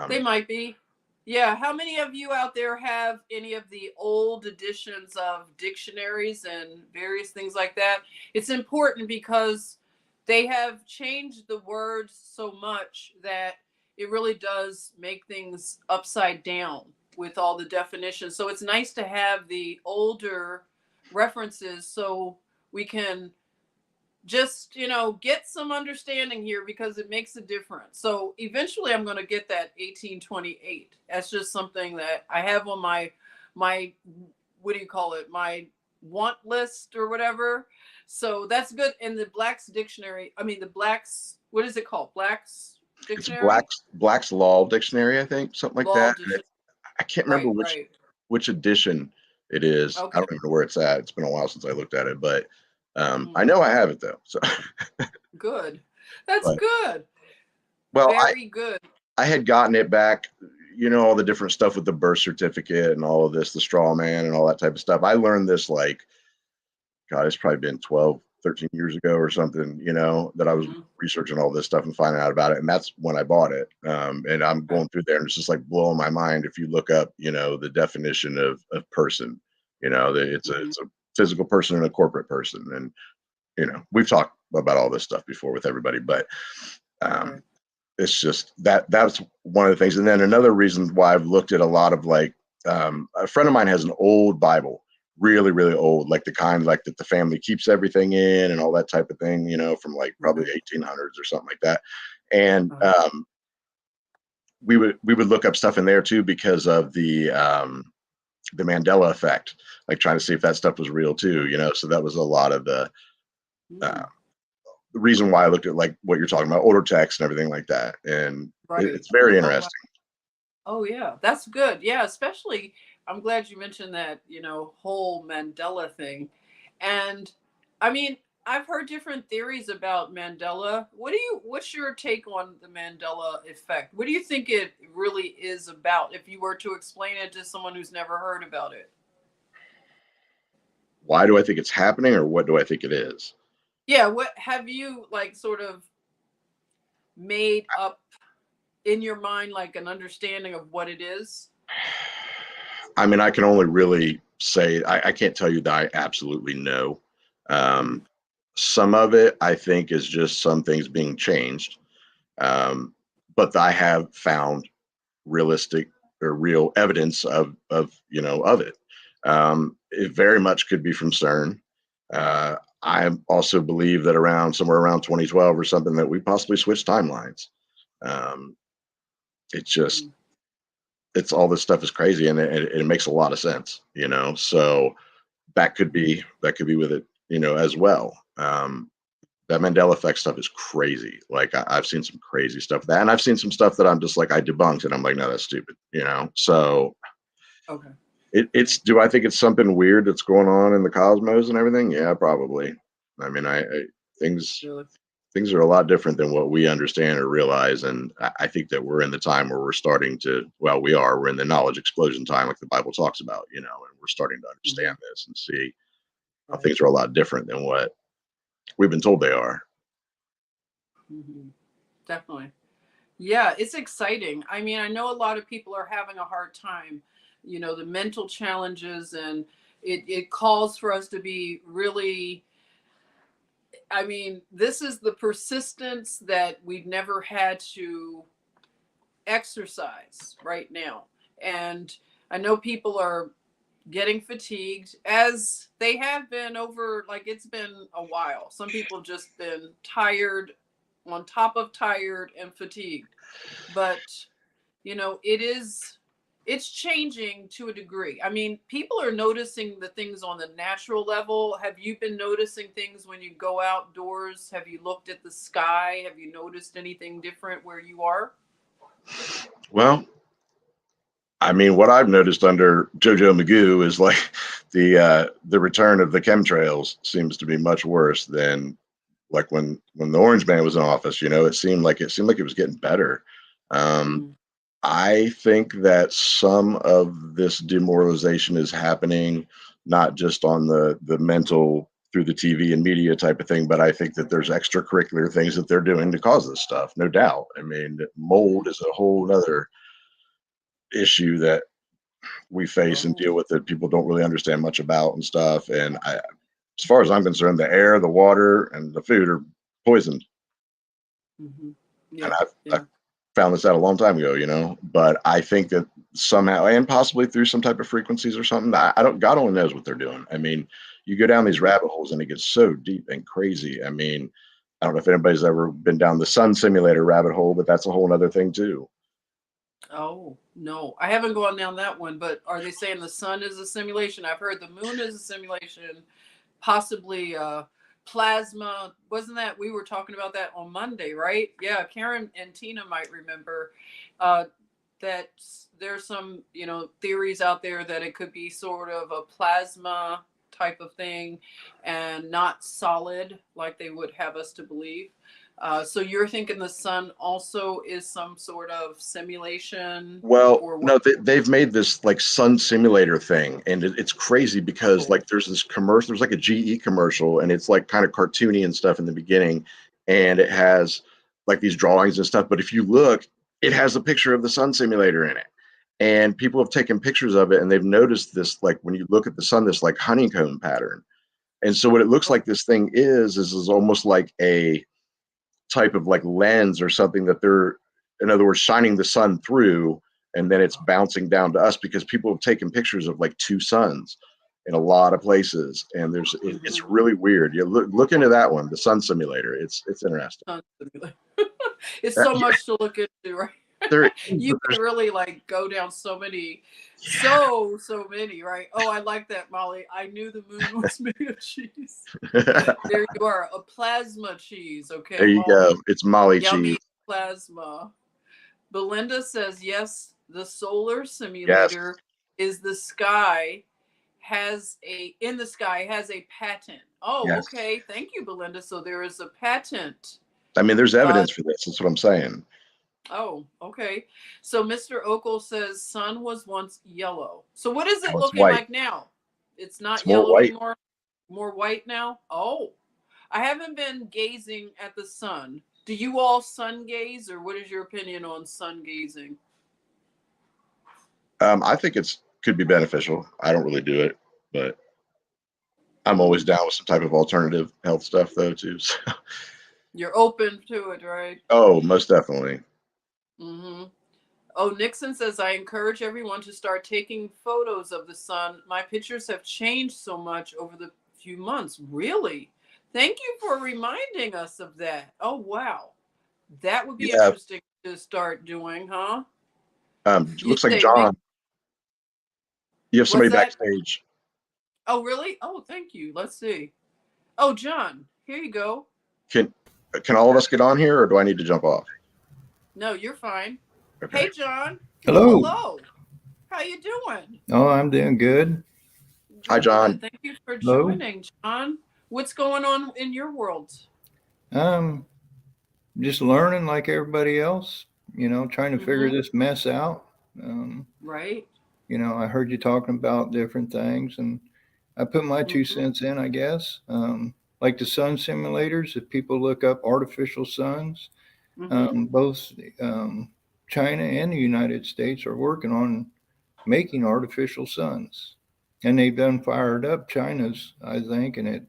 they Um, might be. Yeah. How many of you out there have any of the old editions of dictionaries and various things like that? It's important because they have changed the words so much that it really does make things upside down with all the definitions. So it's nice to have the older references so we can just, you know, get some understanding here, because it makes a difference. So eventually I'm going to get that 1828. That's just something that I have on my what do you call it, my want list or whatever. So that's good. In the Black's dictionary, I mean the Black's, what is it called, Black's it's dictionary, Black's Law Dictionary, I think, something like law that. dictionary. I can't remember Right, right. which edition it is. I Okay. don't even know where it's at. It's been a while since I looked at it, but I Mhm. know I have it though. So, Good. That's but good. well, Very good. I had gotten it back. You know, all the different stuff with the birth certificate and all of this, the straw man and all that type of stuff. I learned this like, God, it's probably been 12, 13 years ago or something, you know, that I was Mhm. researching all this stuff and finding out about it. And that's when I bought it. And I'm Okay. going through there and it's just like blowing my mind. If you look up, you know, the definition of person, you know, that Mhm. it's a physical person and a corporate person. And, you know, we've talked about all this stuff before with everybody, but Right. um, it's just that's one of the things. And then another reason why I've looked at a lot of like a friend of mine has an old Bible, really, really old, like the kind like that the family keeps everything in and all that type of thing, you know, from like probably Right. 1800s or something like that. And Uh-huh. we would look up stuff in there too because of the Mandela effect, like trying to see if that stuff was real too, you know. So that was a lot of uh, Mm. the reason why I looked at like what you're talking about, older text and everything like that. And Right. it's very Oh, wow. interesting. Oh, yeah. That's good. Yeah, especially I'm glad you mentioned that, you know, whole Mandela thing. And I mean, I've heard different theories about Mandela. What's your take on the Mandela effect? What do you think it really is about if you were to explain it to someone who's never heard about it? Why do I think it's happening, or what do I think it is? Yeah, what have you like sort of made up in your mind, like an understanding of what it is? I mean, I can only really say I can't tell you that I absolutely know. Mhm. Um, some of it I think is just some things being changed, but I have found realistic or real evidence of you know of it. It very much could be from CERN. I also believe that around somewhere around 2012 or something that we possibly switched timelines. Um, it just Mm. it's all this stuff is crazy and it makes a lot of sense, you know. So that could be with it, you know, as well. That Mandela effect stuff is crazy. Like I've seen some crazy stuff with that, and I've seen some stuff that I'm just like I debunked, and I'm like, no, that's stupid, you know. So Okay. it's do I think it's something weird that's going on in the cosmos and everything? Yeah, probably. I mean, I things Really? things are a lot different than what we understand or realize. And I think that we're in the time where we're starting to, well, we're in the knowledge explosion time, like the Bible talks about, and we're starting to understand this and see how things are a lot different than what we've been told they are. Definitely. Yeah, it's exciting. I mean, I know a lot of people are having a hard time, the mental challenges, and it calls for us to be really, I mean, this is the persistence that we've never had to exercise right now. And I know people are getting fatigued, as they have been over, like, it's been a while. Some people have just been tired on top of tired and fatigued. But it's changing to a degree. I mean, people are noticing the things on the natural level. Have you been noticing things when you go outdoors? Have you looked at the sky? Have you noticed anything different where you are? Well, I mean, what I've noticed under JoJo Magoo is like the return of the chemtrails seems to be much worse than like when the Orange Man was in office. It seemed like it was getting better. I think that some of this demoralization is happening not just on the mental through the TV and media type of thing, but I think that there's extracurricular things that they're doing to cause this stuff. No doubt. I mean, mold is a whole other issue that we face and deal with that people don't really understand much about and stuff. And as far as I'm concerned, the air, the water, and the food are poisoned. Yeah, and I've found this out a long time ago, but I think that somehow, and possibly through some type of frequencies or something, God only knows what they're doing. I mean, you go down these rabbit holes and it gets so deep and crazy. I mean, I don't know if anybody's ever been down the sun simulator rabbit hole, but that's a whole other thing too. Oh, no, I haven't gone down that one, but are they saying the sun is a simulation? I've heard the moon is a simulation, possibly plasma. Wasn't that, we were talking about that on Monday, right? Yeah, Karen and Tina might remember that there's some, theories out there that it could be sort of a plasma type of thing and not solid like they would have us to believe. So you're thinking the sun also is some sort of simulation? Well, Or no, what? they've made this like sun simulator thing, and it's crazy because like there's this commercial, there's like a GE commercial, and it's like kind of cartoony and stuff in the beginning, and it has like these drawings and stuff. But if you look, it has a picture of the sun simulator in it, and people have taken pictures of it, and they've noticed this, like when you look at the sun, this like honeycomb pattern. And so what it looks like this thing is almost like a type of like lens or something that they're, in other words, shining the sun through, and then it's bouncing down to us because people have taken pictures of like two suns in a lot of places, and it's really weird. You look into that one, the sun simulator. It's interesting. It's so much to look into, right? There, You can really like go down so many, so many, right? Oh, I like that, Molly. I knew the moon was made of cheese. There you are, a plasma cheese. Okay, there you go. It's Molly yummy cheese. plasma. Belinda says yes. The solar simulator is the sky has a patent. Oh, okay. Thank you, Belinda. So there is a patent. I mean, there's evidence for this. That's what I'm saying. Oh, okay. So Mr. Okel says sun was once yellow. So what is it looking like now? It's not yellow anymore. More white now. Oh, I haven't been gazing at the sun. Do you all sun gaze, or what is your opinion on sun gazing? I think could be beneficial. I don't really do it, but I'm always down with some type of alternative health stuff though too. So. You're open to it, right? Oh, most definitely. Oh, Nixon says, I encourage everyone to start taking photos of the sun. My pictures have changed so much over the few months. Really? Thank you for reminding us of that. Oh, wow. That would be interesting to start doing, huh? Looks like John. You have somebody backstage. Oh, really? Oh, thank you. Let's see. Oh, John, here you go. Can all of us get on here, or do I need to jump off? No, you're fine. Okay. Hey, John. Hello. Hello. How you doing? Oh, I'm doing good. Hi, John. Thank you for joining, John. What's going on in your world? just learning like everybody else, trying to figure Mm-hmm. this mess out. Um, Right. I heard you talking about different things, and I put my two Mm-hmm. cents in, I guess. Like the sun simulators, if people look up artificial suns, Mm-hmm. both um, China and the United States are working on making artificial suns, and they've done fired up China's, I think, and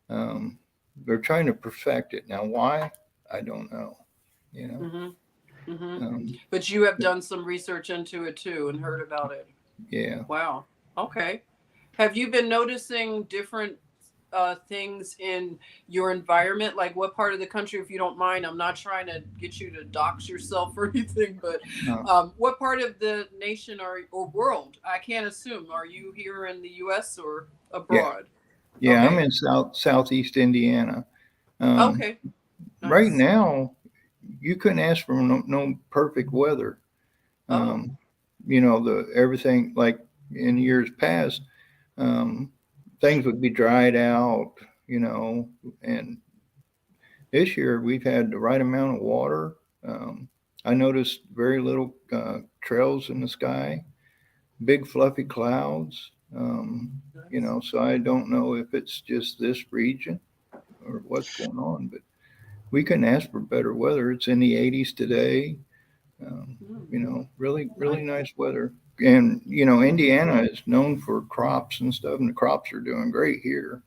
um, they're trying to perfect it. Now, why? I don't know. You know, Mm-hmm. Mm-hmm. um, But you have done some research into it too and heard about it. yeah, Wow. Okay. Have you been noticing different things in your environment? Like what part of the country, if you don't mind? I'm not trying to get you to dox yourself or anything, but uh, what part of the nation or world? I can't assume. Are you here in the U.S. or yeah, abroad? yeah. I'm Okay. in southeast Indiana. Um, Okay. right Nice. now, you couldn't ask for no perfect weather. Oh. Um, the everything like in years past, um, things would be dried out. You know, and this year we've had the right amount of water. Um, I noticed very little trails in the sky, big fluffy clouds. Nice. So I don't know if it's just this region or what's going on, but we couldn't ask for better weather. It's in the 80s today. Mm, Really, really nice. nice weather. And, Indiana is known for crops and stuff, and the crops are doing great here.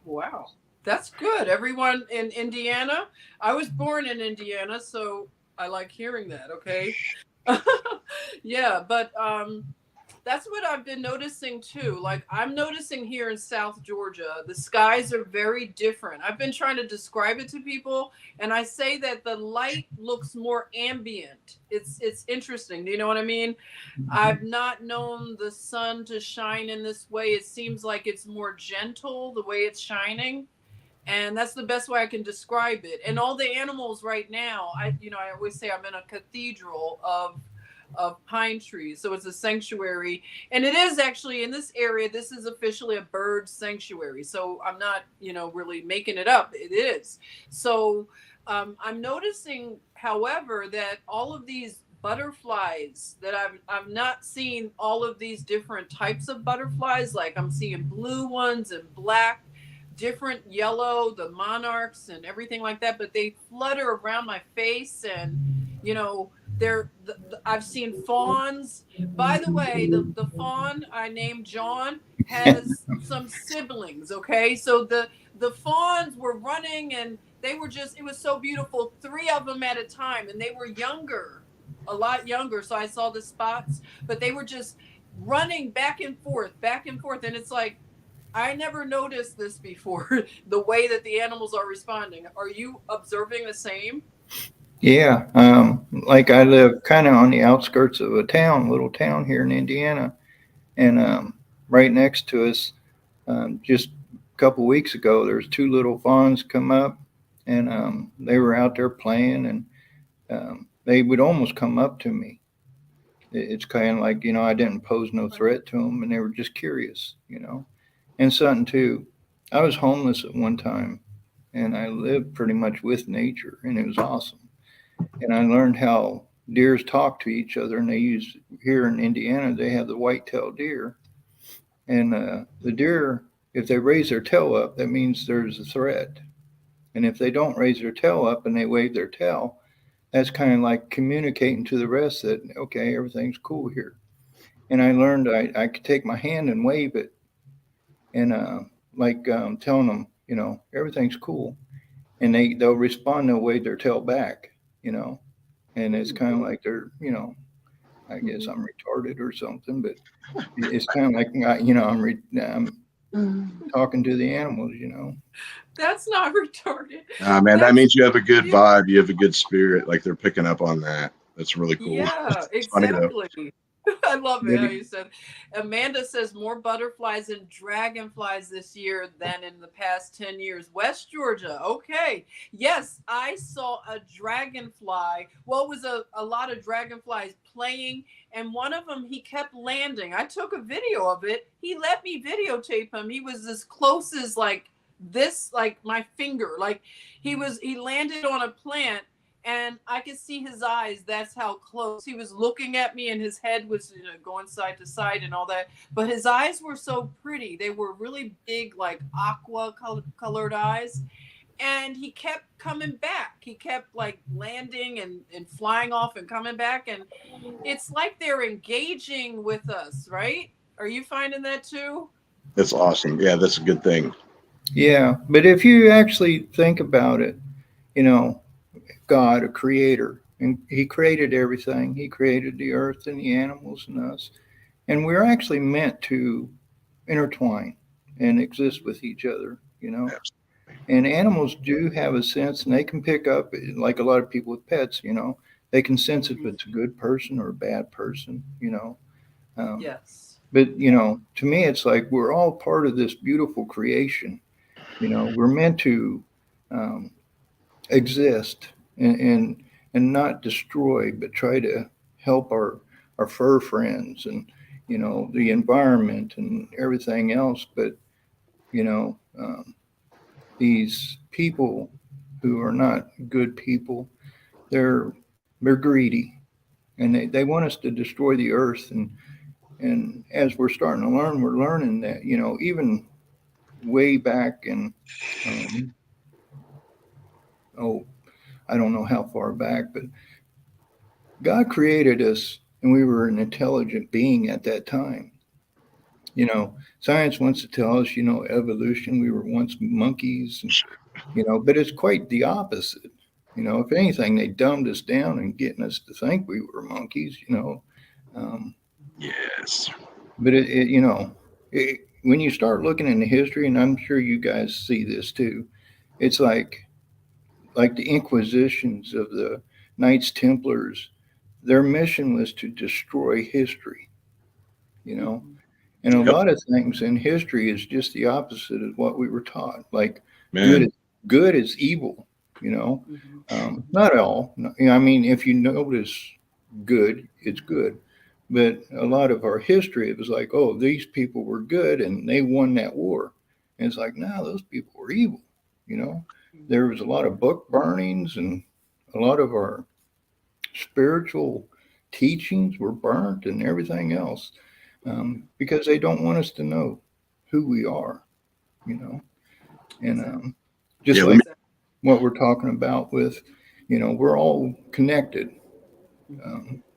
Wow. That's good. Everyone in Indiana. I was born in Indiana, so I like hearing that, okay? Yeah, but that's what I've been noticing too. Like I'm noticing here in South Georgia, the skies are very different. I've been trying to describe it to people and I say that the light looks more ambient. It's interesting. Do you know what I mean? I've not known the sun to shine in this way. It seems like it's more gentle the way it's shining. And that's the best way I can describe it. And all the animals right now, I always say I'm in a cathedral of pine trees. So it's a sanctuary. And it is actually in this area, this is officially a bird sanctuary. So I'm not, really making it up. It is. So I'm noticing, however, that all of these butterflies that I've not seen all of these different types of butterflies. Like I'm seeing blue ones and black, different yellow, the monarchs and everything like that, but they flutter around my face and I've seen fawns. By the way, the fawn I named John has some siblings, okay? So the fawns were running and they were just, it was so beautiful, three of them at a time, and they were younger, a lot younger. So I saw the spots, but they were just running back and forth, and it's like I never noticed this before. The way that the animals are responding. Are you observing the same? Yeah, like I live kind of on the outskirts of a town, little town here in Indiana, and right next to us, just a couple weeks ago, there's two little fawns come up, and they were out there playing, and they would almost come up to me. It's kind of like I didn't pose no threat to them, and they were just curious. And something too. I was homeless at one time, and I lived pretty much with nature, and it was awesome. And I learned how deers talk to each other, and they use here in Indiana they have the white-tailed deer, and the deer, if they raise their tail up, that means there's a threat, and if they don't raise their tail up and they wave their tail, that's kind of like communicating to the rest that okay, everything's cool here. And I learned I could take my hand and wave it, and like telling them everything's cool, and they'll respond, they'll wave their tail back, you know and it's kind of like they're I guess I'm retarded or something, but it's kind of like I'm talking to the animals. That's not retarded. Man, that That's means you have a good yeah, vibe. You have a good spirit. Like they're picking up on that. That's really cool. yeah, It's funny though. exactly. I love it how Maybe. you said. Amanda says more butterflies and dragonflies this year than in the past 10 years. West Georgia. Okay. Yes, I saw a dragonfly. Well, it was a lot of dragonflies playing, and one of them, he kept landing. I took a video of it. He let me videotape him. He was as close as like this, like my finger, like he landed on a plant and I could see his eyes. That's how close he was looking at me, and his head was, going side to side and all that. But his eyes were so pretty. They were really big, like aqua colored eyes. And he kept coming back. He kept like landing and flying off and coming back. And it's like they're engaging with us, right? Are you finding that too? It's awesome. Yeah, that's a good thing. Yeah, but if you actually think about it, God, a creator, and he created everything. He created the earth and the animals and us. And we're actually meant to intertwine and exist with each other, Absolutely. And animals do have a sense, and they can pick up, like a lot of people with pets, they can sense if it's a good person or a bad person, Yes. But, to me, it's like we're all part of this beautiful creation. We're meant to exist and not destroy, but try to help our fur friends and, the environment and everything else. But, these people who are not good people, they're greedy, and they want us to destroy the earth. And as we're starting to learn, we're learning that, even way back in, I don't know how far back, but God created us and we were an intelligent being at that time. Science wants to tell us, evolution, we were once monkeys, but it's quite the opposite. If anything, they dumbed us down and getting us to think we were monkeys, Um, Yes. but when you start looking into history, and I'm sure you guys see this too, it's like the Inquisitions of the Knights Templars. Their mission was to destroy history, and a Yep. lot of things in history is just the opposite of what we were taught. Like Man. good is evil, not all. I mean, if you notice good, it's good. But a lot of our history, it was like, oh, these people were good and they won that war. And it's like, no, those people were evil. There was a lot of book burnings, and a lot of our spiritual teachings were burnt and everything else, because they don't want us to know who we are, And just Yeah, like what we're talking about with, we're all connected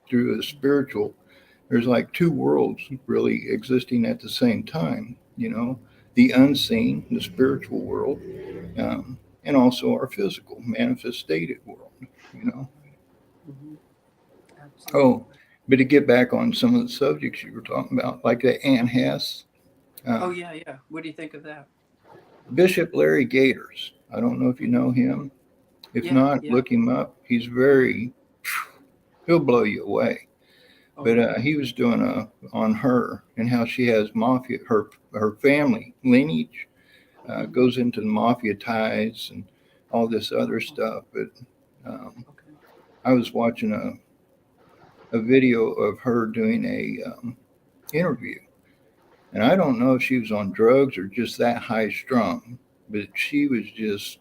through a spiritual. There's like two worlds really existing at the same time, the unseen, the spiritual world, and also our physical manifested world, Oh, but to get back on some of the subjects you were talking about, like the Ann Hess, Oh yeah, yeah. What do you think of that? Bishop Larry Gators. I don't know if you know him. If Yeah, not, yeah. look him up. He'll blow you away. But he was doing on her and how she has mafia, her family lineage goes into the mafia ties and all this other stuff. But I was watching a video of her doing a interview, and I don't know if she was on drugs or just that high strung, but she was just,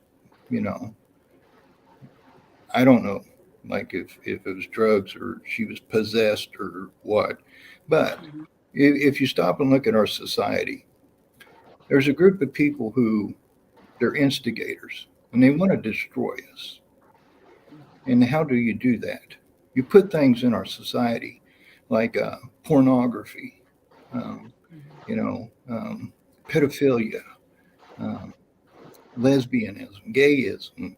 I don't know, like if it was drugs or she was possessed or what. But if you stop and look at our society, there's a group of people who they're instigators and they want to destroy us. And how do you do that? You put things in our society like pornography, um, pedophilia, um, lesbianism, gayism,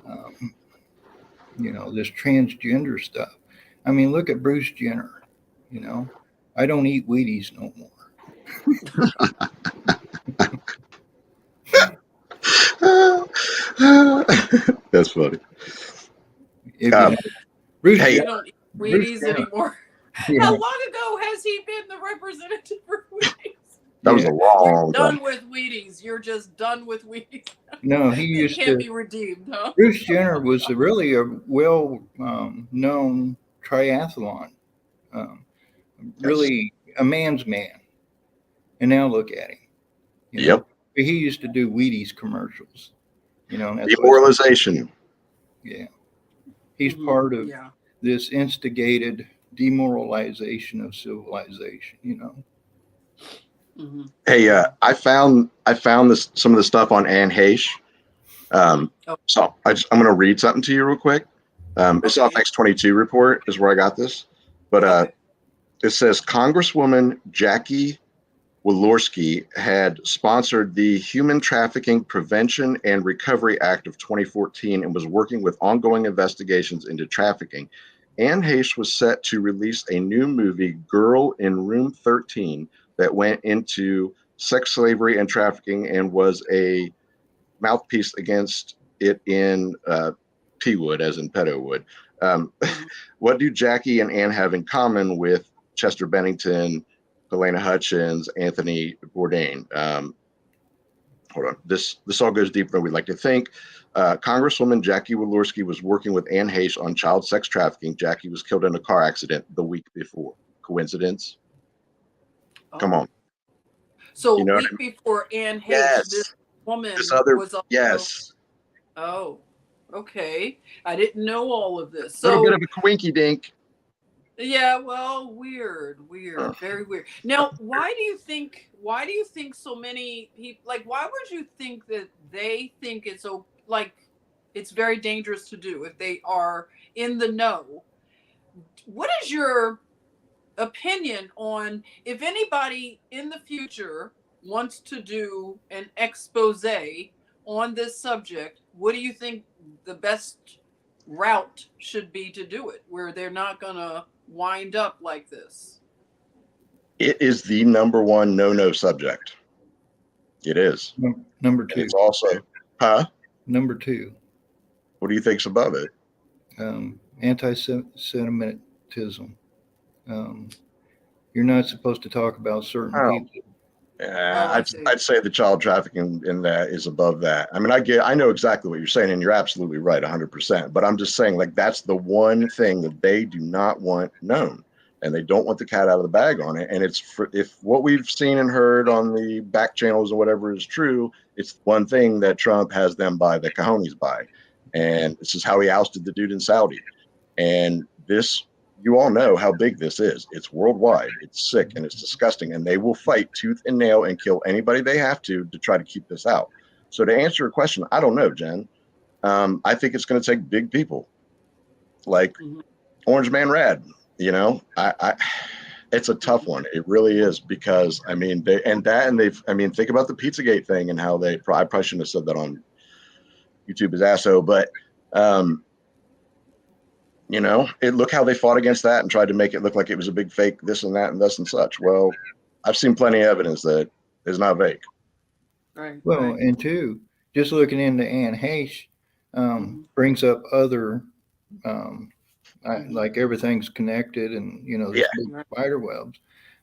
um, this transgender stuff. I mean, look at Bruce Jenner. I don't eat Wheaties no more. That's funny. If you know, Bruce Hey. You Jenner, don't eat Bruce Wheaties Jenner. anymore. Yeah, How long ago has he been the representative for Wheaties? That was yeah. a long Done time. with Wheaties. You're just done with Wheaties. No, he They used can't to. be redeemed, huh? Bruce Jenner was really a well known triathlon, um, Yes. really a man's man. And now look at him. Yep. he used to do Wheaties commercials, and that's Demoralization. yeah. He's part of Yeah. this instigated demoralization of civilization, Hey, I found some of the stuff on Anne Heche. So I'm going to read something to you real quick. It's off X22 report is where I got this, but it says Congresswoman Jackie Walorski had sponsored the Human Trafficking Prevention and Recovery Act of 2014 and was working with ongoing investigations into trafficking. Anne Heche was set to release a new movie, Girl in Room 13, that went into sex slavery and trafficking and was a mouthpiece against it in P-Wood, as in pedo wood. What do Jackie and Anne have in common with Chester Bennington, Helena Hutchins, Anthony Bourdain? Hold on. This all goes deeper than we'd like to think. Congresswoman Jackie Walorski was working with Anne Heche on child sex trafficking. Jackie was killed in a car accident the week before. Coincidence? Come on. So a week before Anne Heche, this woman was also... Yes. Oh, okay. I didn't know all of this. So, a little bit of a quinky dink. Yeah, well, weird, very weird. Now, why do you think so many people, like, why would you think that they think it's it's very dangerous to do if they are in the know? What is your opinion on if anybody in the future wants to do an expose on this subject? What do you think the best route should be to do it, where they're not gonna wind up like this? It is the number one no subject. It is. Number two. And it's also, Number two. What do you think's above it? Anti-Semitism. You're not supposed to talk about certain people. I'd say the child trafficking in that is above that. I mean, I know exactly what you're saying, and you're absolutely right, 100%. But I'm just saying, like, that's the one thing that they do not want known, and they don't want the cat out of the bag on it. And if what we've seen and heard on the back channels or whatever is true, it's one thing that Trump has them by the cojones by, and this is how he ousted the dude in Saudi. And this, you all know how big this is. It's worldwide. It's sick and it's disgusting. And they will fight tooth and nail and kill anybody they have to try to keep this out. So to answer your question, I don't know, Jen. I think it's going to take big people like Orange Man Rad. It's a tough one. It really is, because I mean, think about the Pizzagate thing and how I probably shouldn't have said that on YouTube as asso, but look how they fought against that and tried to make it look like it was a big fake, this and that and thus and such. Well, I've seen plenty of evidence that it's not fake. Right. Well, right. And two, just looking into Anne Heche brings up other, like everything's connected and, there's big spider webs.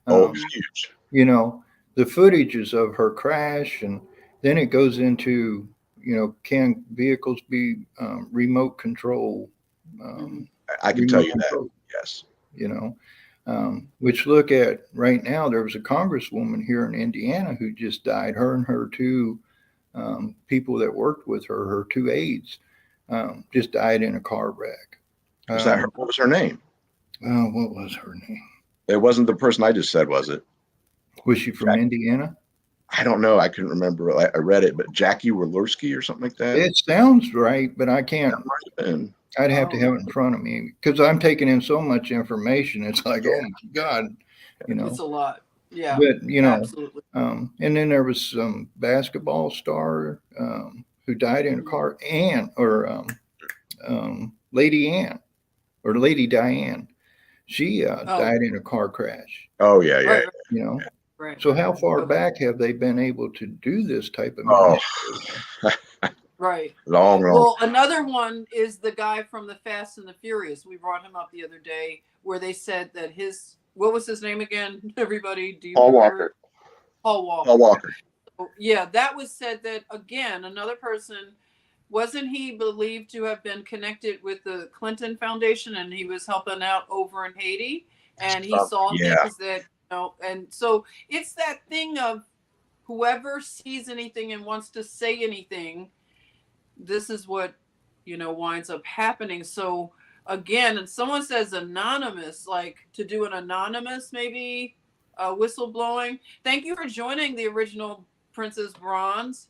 Huge. The footages of her crash, and then it goes into, can vehicles be remote control? I can tell you that, yes. Which look at right now, there was a congresswoman here in Indiana who just died. Her and her two people that worked with her two aides, just died in a car wreck. Was that her? What was her name? What was her name? It wasn't the person I just said, was it? Was she from Indiana? I don't know. I couldn't remember. I read it, but Jackie Walorski or something like that. It sounds right, but I can't. I'd have to have it in front of me because I'm taking in so much information. It's like, oh my God, It's a lot. Yeah. But absolutely. And then there was some basketball star who died in a car, Lady Ann or Lady Diane. She died in a car crash. Oh yeah, yeah. Right. Right. So how far back have they been able to do this type of Right. Long. Well, another one is the guy from the Fast and the Furious. We brought him up the other day, where they said that what was his name again? Everybody, do you Paul remember? Walker. Paul Walker. So, yeah, that was said that again, another person, wasn't he believed to have been connected with the Clinton Foundation, and he was helping out over in Haiti, and he saw things that and so it's that thing of whoever sees anything and wants to say anything, this is what, winds up happening. So again, and someone says anonymous, like to do an anonymous, maybe whistleblowing. Thank you for joining the original Princess Bronze.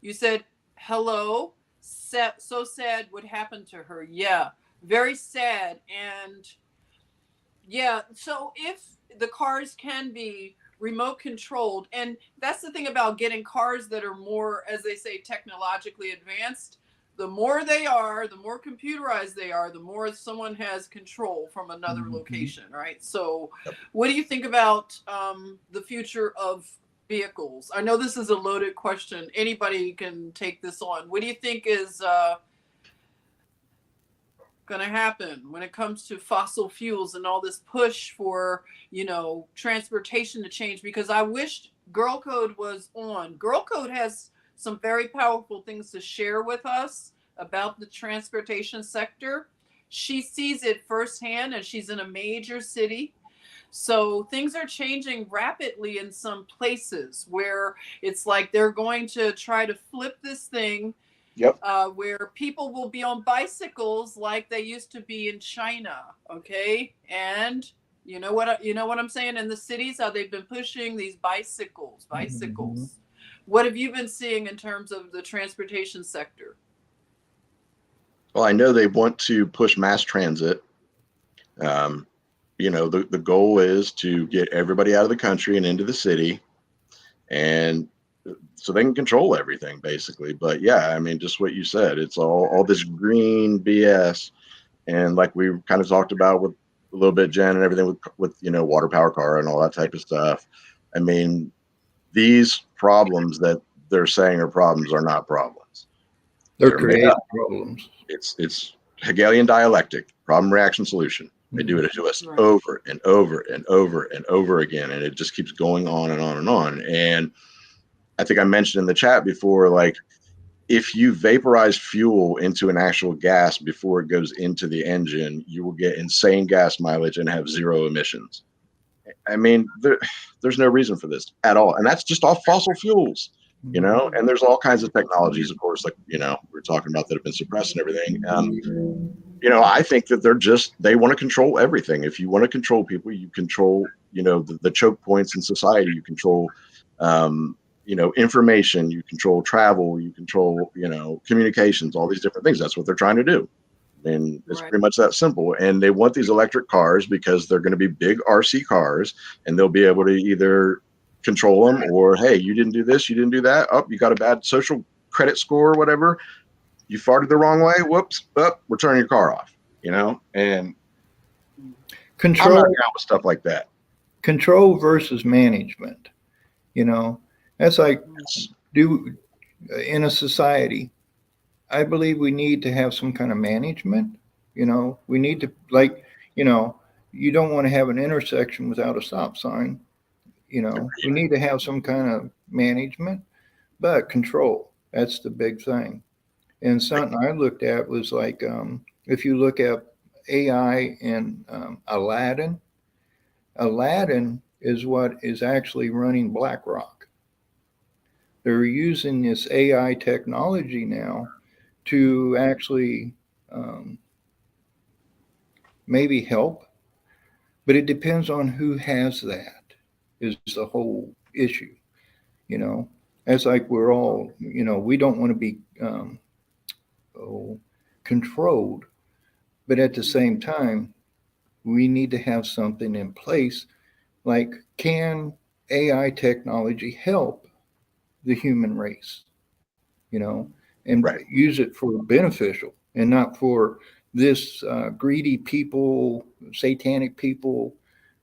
You said, hello, so sad what happened to her. Yeah, very sad. And yeah, so if the cars can be remote controlled, and that's the thing about getting cars that are more, as they say, technologically advanced, the more they are, the more computerized they are, the more someone has control from another location, right? So what do you think about the future of vehicles? I know this is a loaded question. Anybody can take this on. What do you think is going to happen when it comes to fossil fuels and all this push for, transportation to change? Because I wished Girl Code was on. Girl Code has some very powerful things to share with us about the transportation sector. She sees it firsthand, and she's in a major city. So things are changing rapidly in some places where it's like they're going to try to flip this thing. Yep. Where people will be on bicycles like they used to be in China. Okay. And you know what I'm saying? In the cities, how they've been pushing these bicycles. What have you been seeing in terms of the transportation sector? Well, I know they want to push mass transit. The goal is to get everybody out of the country and into the city, and so they can control everything basically. But yeah, I mean, just what you said, it's all this green BS. And like we kind of talked about with a little bit, Jen, and everything with water power car and all that type of stuff. I mean, these problems that they're saying are problems are not problems. They're creating problems. It's Hegelian dialectic, problem, reaction, solution. They do it to us over and over and over and over again. And it just keeps going on and on and on. And I think I mentioned in the chat before, like, if you vaporize fuel into an actual gas before it goes into the engine, you will get insane gas mileage and have zero emissions. I mean, there's no reason for this at all. And that's just off fossil fuels, and there's all kinds of technologies, of course, like, we're talking about that have been suppressed and everything. I think that they want to control everything. If you want to control people, you control, the choke points in society, you control, information, you control travel, you control, communications, all these different things. That's what they're trying to do. And it's pretty much that simple. And they want these electric cars because they're going to be big RC cars, and they'll be able to either control them or, hey, you didn't do this, you didn't do that. Oh, you got a bad social credit score or whatever. You farted the wrong way. Whoops. We're turning your car off, and control. I'm not down with stuff like that. Control versus management, that's like in a society. I believe we need to have some kind of management. We need to, like, you don't want to have an intersection without a stop sign. We need to have some kind of management, but control, that's the big thing. And something I looked at was like, if you look at AI and Aladdin is what is actually running BlackRock. They're using this AI technology now to actually maybe help, but it depends on who has that is the whole issue. It's like we're all, we don't want to be controlled, but at the same time, we need to have something in place. Like, can AI technology help the human race? And use it for beneficial and not for this greedy people, satanic people.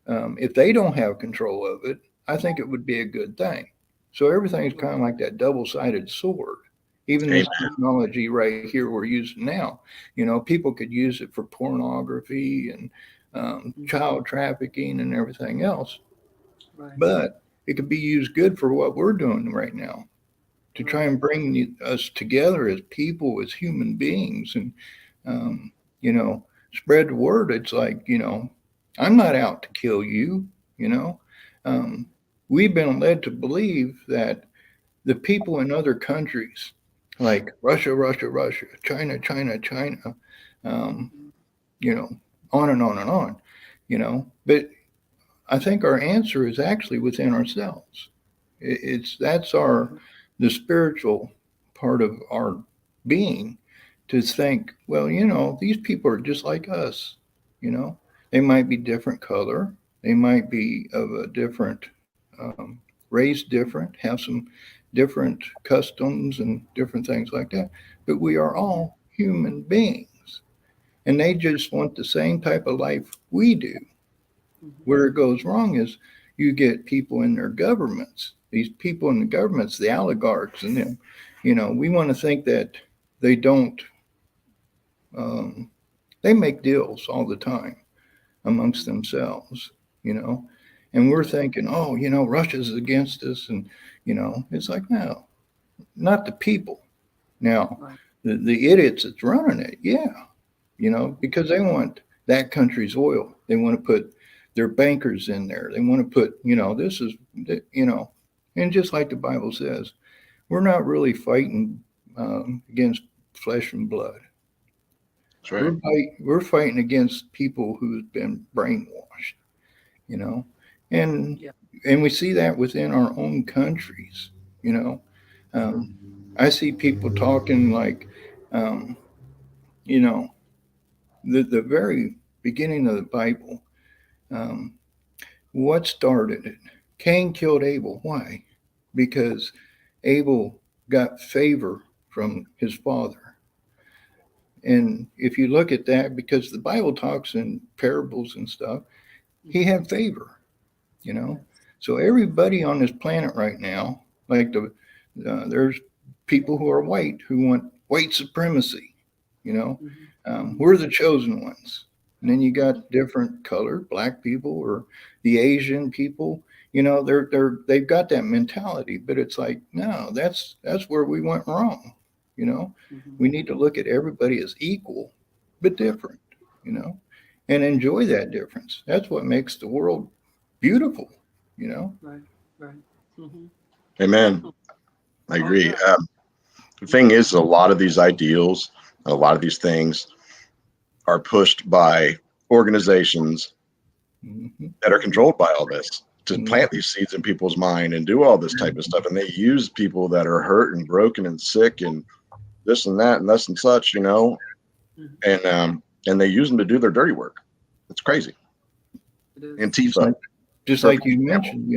If they don't have control of it, I think it would be a good thing. So everything's kind of like that double-sided sword. Even this technology right here we're using now, people could use it for pornography and child trafficking and everything else. But it could be used good for what we're doing right now, to try and bring us together as people, as human beings, and spread the word. It's like, I'm not out to kill you. we've been led to believe that the people in other countries, like Russia, Russia, Russia, China, China, China, um, you know, on and on and on, but I think our answer is actually within ourselves. That's the spiritual part of our being, to think, well, these people are just like us. They might be different color, they might be of a different raised different, have some different customs and different things like that, but we are all human beings, and they just want the same type of life we do. Where it goes wrong is you get people in their governments, these people in the governments, the oligarchs, and them, we want to think that they don't, they make deals all the time amongst themselves, and we're thinking, oh, Russia's against us. And, it's like, no, not the people. Now, Right. the idiots that's running it, yeah, because they want that country's oil. They want to put their bankers in there. They want to put, this is, and just like the Bible says, we're not really fighting against flesh and blood. That's right. We're fighting against people who've been brainwashed, and Yeah. and we see that within our own countries. I see people talking like, you know, the very beginning of the Bible. Um, what started it? Cain killed Abel. Why? Because Abel got favor from his father. And if you look at that, because the Bible talks in parables and stuff, he had favor, you know. So everybody on this planet right now, like there's people who are white who want white supremacy, you know. We're the chosen ones. And then you got different colored black people or the Asian people, they've got that mentality, but it's like, no, that's where we went wrong. We need to look at everybody as equal but different, and enjoy that difference. That's what makes the world beautiful. Right. Right. Mm-hmm. Amen. I Oh, agree. yeah. The thing is, a lot of these ideals, a lot of these things are pushed by organizations that are controlled by all this to plant these seeds in people's mind and do all this type of stuff. And they use people that are hurt and broken and sick and this and that and this and such, and they use them to do their dirty work. It's crazy. It is. Antifa. Just like you mentioned,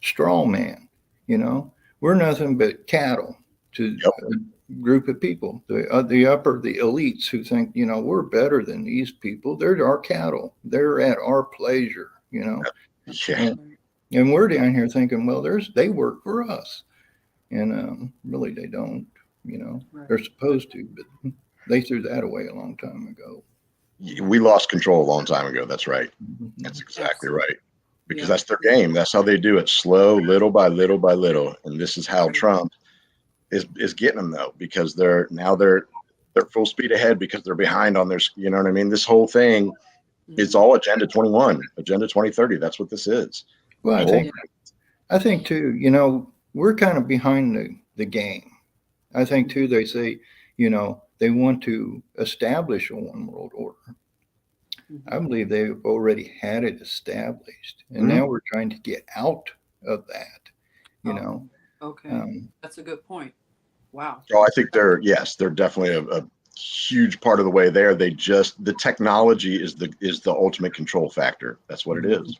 straw man, we're nothing but cattle to a group of people, the elites who think, we're better than these people. They're our cattle. They're at our pleasure, Yeah. And we're down here thinking, well, they work for us. And really they don't, Right. they're supposed to, but they threw that away a long time ago. We lost control a long time ago. That's right. That's exactly right. Because that's their game. That's how they do it. Slow, little by little by little. And this is how Trump is getting them, though, because they're full speed ahead because they're behind on their, you know what I mean? This whole thing is all Agenda 21, Agenda 2030. That's what this is. Well, I think too, we're kind of behind the game. I think too, they say, they want to establish a one world order. I believe they've already had it established, and now we're trying to get out of that, Okay. That's a good point. Wow. Oh, I think they're definitely a huge part of the way there. The technology is the ultimate control factor. That's what it is,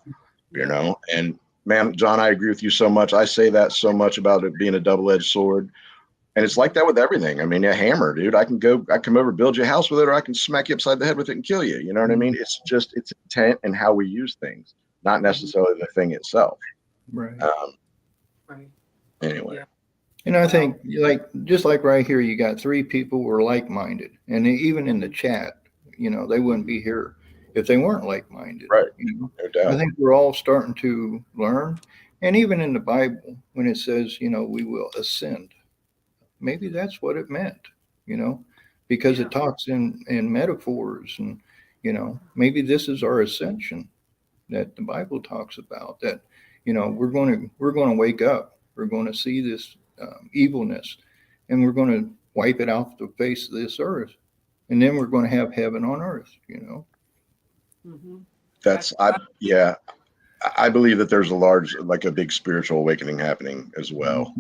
and man, John, I agree with you so much. I say that so much about it being a double-edged sword. And it's like that with everything. I mean, a hammer, dude, I come over, build you a house with it, or I can smack you upside the head with it and kill you. You know what I mean? It's intent and how we use things, not necessarily the thing itself. Right. Right. Anyway. Yeah. And I think just like right here, you got three people who are like-minded, and even in the chat, they wouldn't be here if they weren't like-minded. Right. No doubt. I think we're all starting to learn. And even in the Bible, when it says, we will ascend, maybe that's what it meant, because it talks in metaphors, and, maybe this is our ascension that the Bible talks about, that, we're going to wake up. We're going to see this evilness, and we're going to wipe it off the face of this earth, and then we're going to have heaven on earth. Mm-hmm. Yeah, I believe that there's a big spiritual awakening happening as well.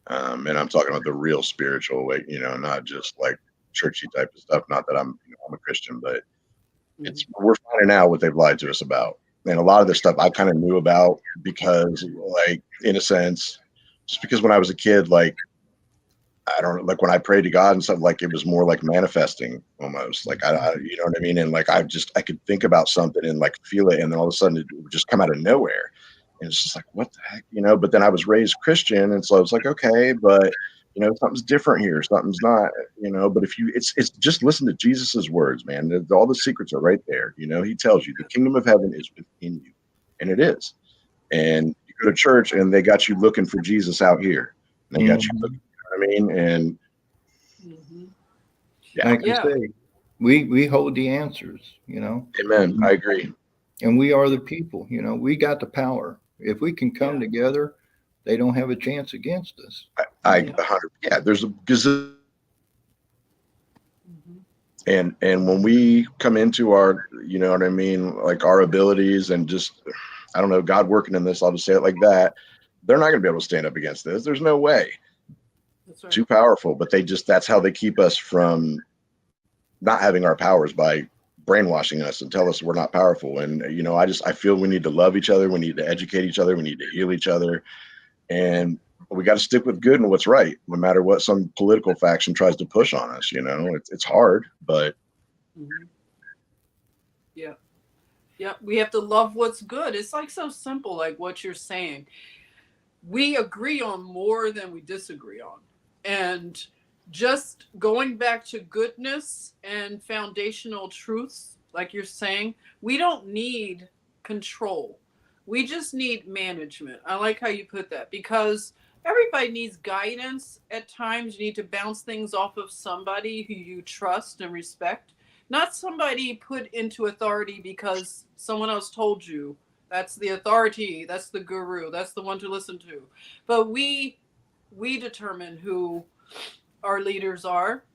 And I'm talking about the real spiritual awakening, not just like churchy type of stuff. Not that I'm a Christian, but we're finding out what they've lied to us about. And a lot of this stuff I kind of knew about because, like, in a sense, just because when I was a kid, like, I don't know, like when I prayed to God and stuff, like it was more like manifesting almost. Like you know what I mean? And like I could think about something and like feel it, and then all of a sudden it would just come out of nowhere. And it's just like, what the heck, But then I was raised Christian, and so I was like, okay, but something's different here. Something's not, But if it's just listen to Jesus's words, man. All the secrets are right there. He tells you the kingdom of heaven is within you, and it is. And you go to church, and they got you looking for Jesus out here. And they got you looking. I mean, and like I say, we hold the answers, Amen. I agree. And we are the people, we got the power. If we can come together, they don't have a chance against us. There's a gazillion. And when we come into our, like our abilities and just, I don't know, God working in this, I'll just say it like that. They're not going to be able to stand up against this. There's no way. That's right. Too powerful, but that's how they keep us from not having our powers, by brainwashing us and tell us we're not powerful. And, I feel we need to love each other. We need to educate each other. We need to heal each other. And we got to stick with good and what's right, no matter what some political faction tries to push on us. It's hard, but. Yeah. We have to love what's good. It's like so simple, like what you're saying. We agree on more than we disagree on. And just going back to goodness and foundational truths, like you're saying, we don't need control. We just need management. I like how you put that, because everybody needs guidance. At times, you need to bounce things off of somebody who you trust and respect, not somebody put into authority because someone else told you. That's the authority. That's the guru. That's the one to listen to. But we determine who our leaders are.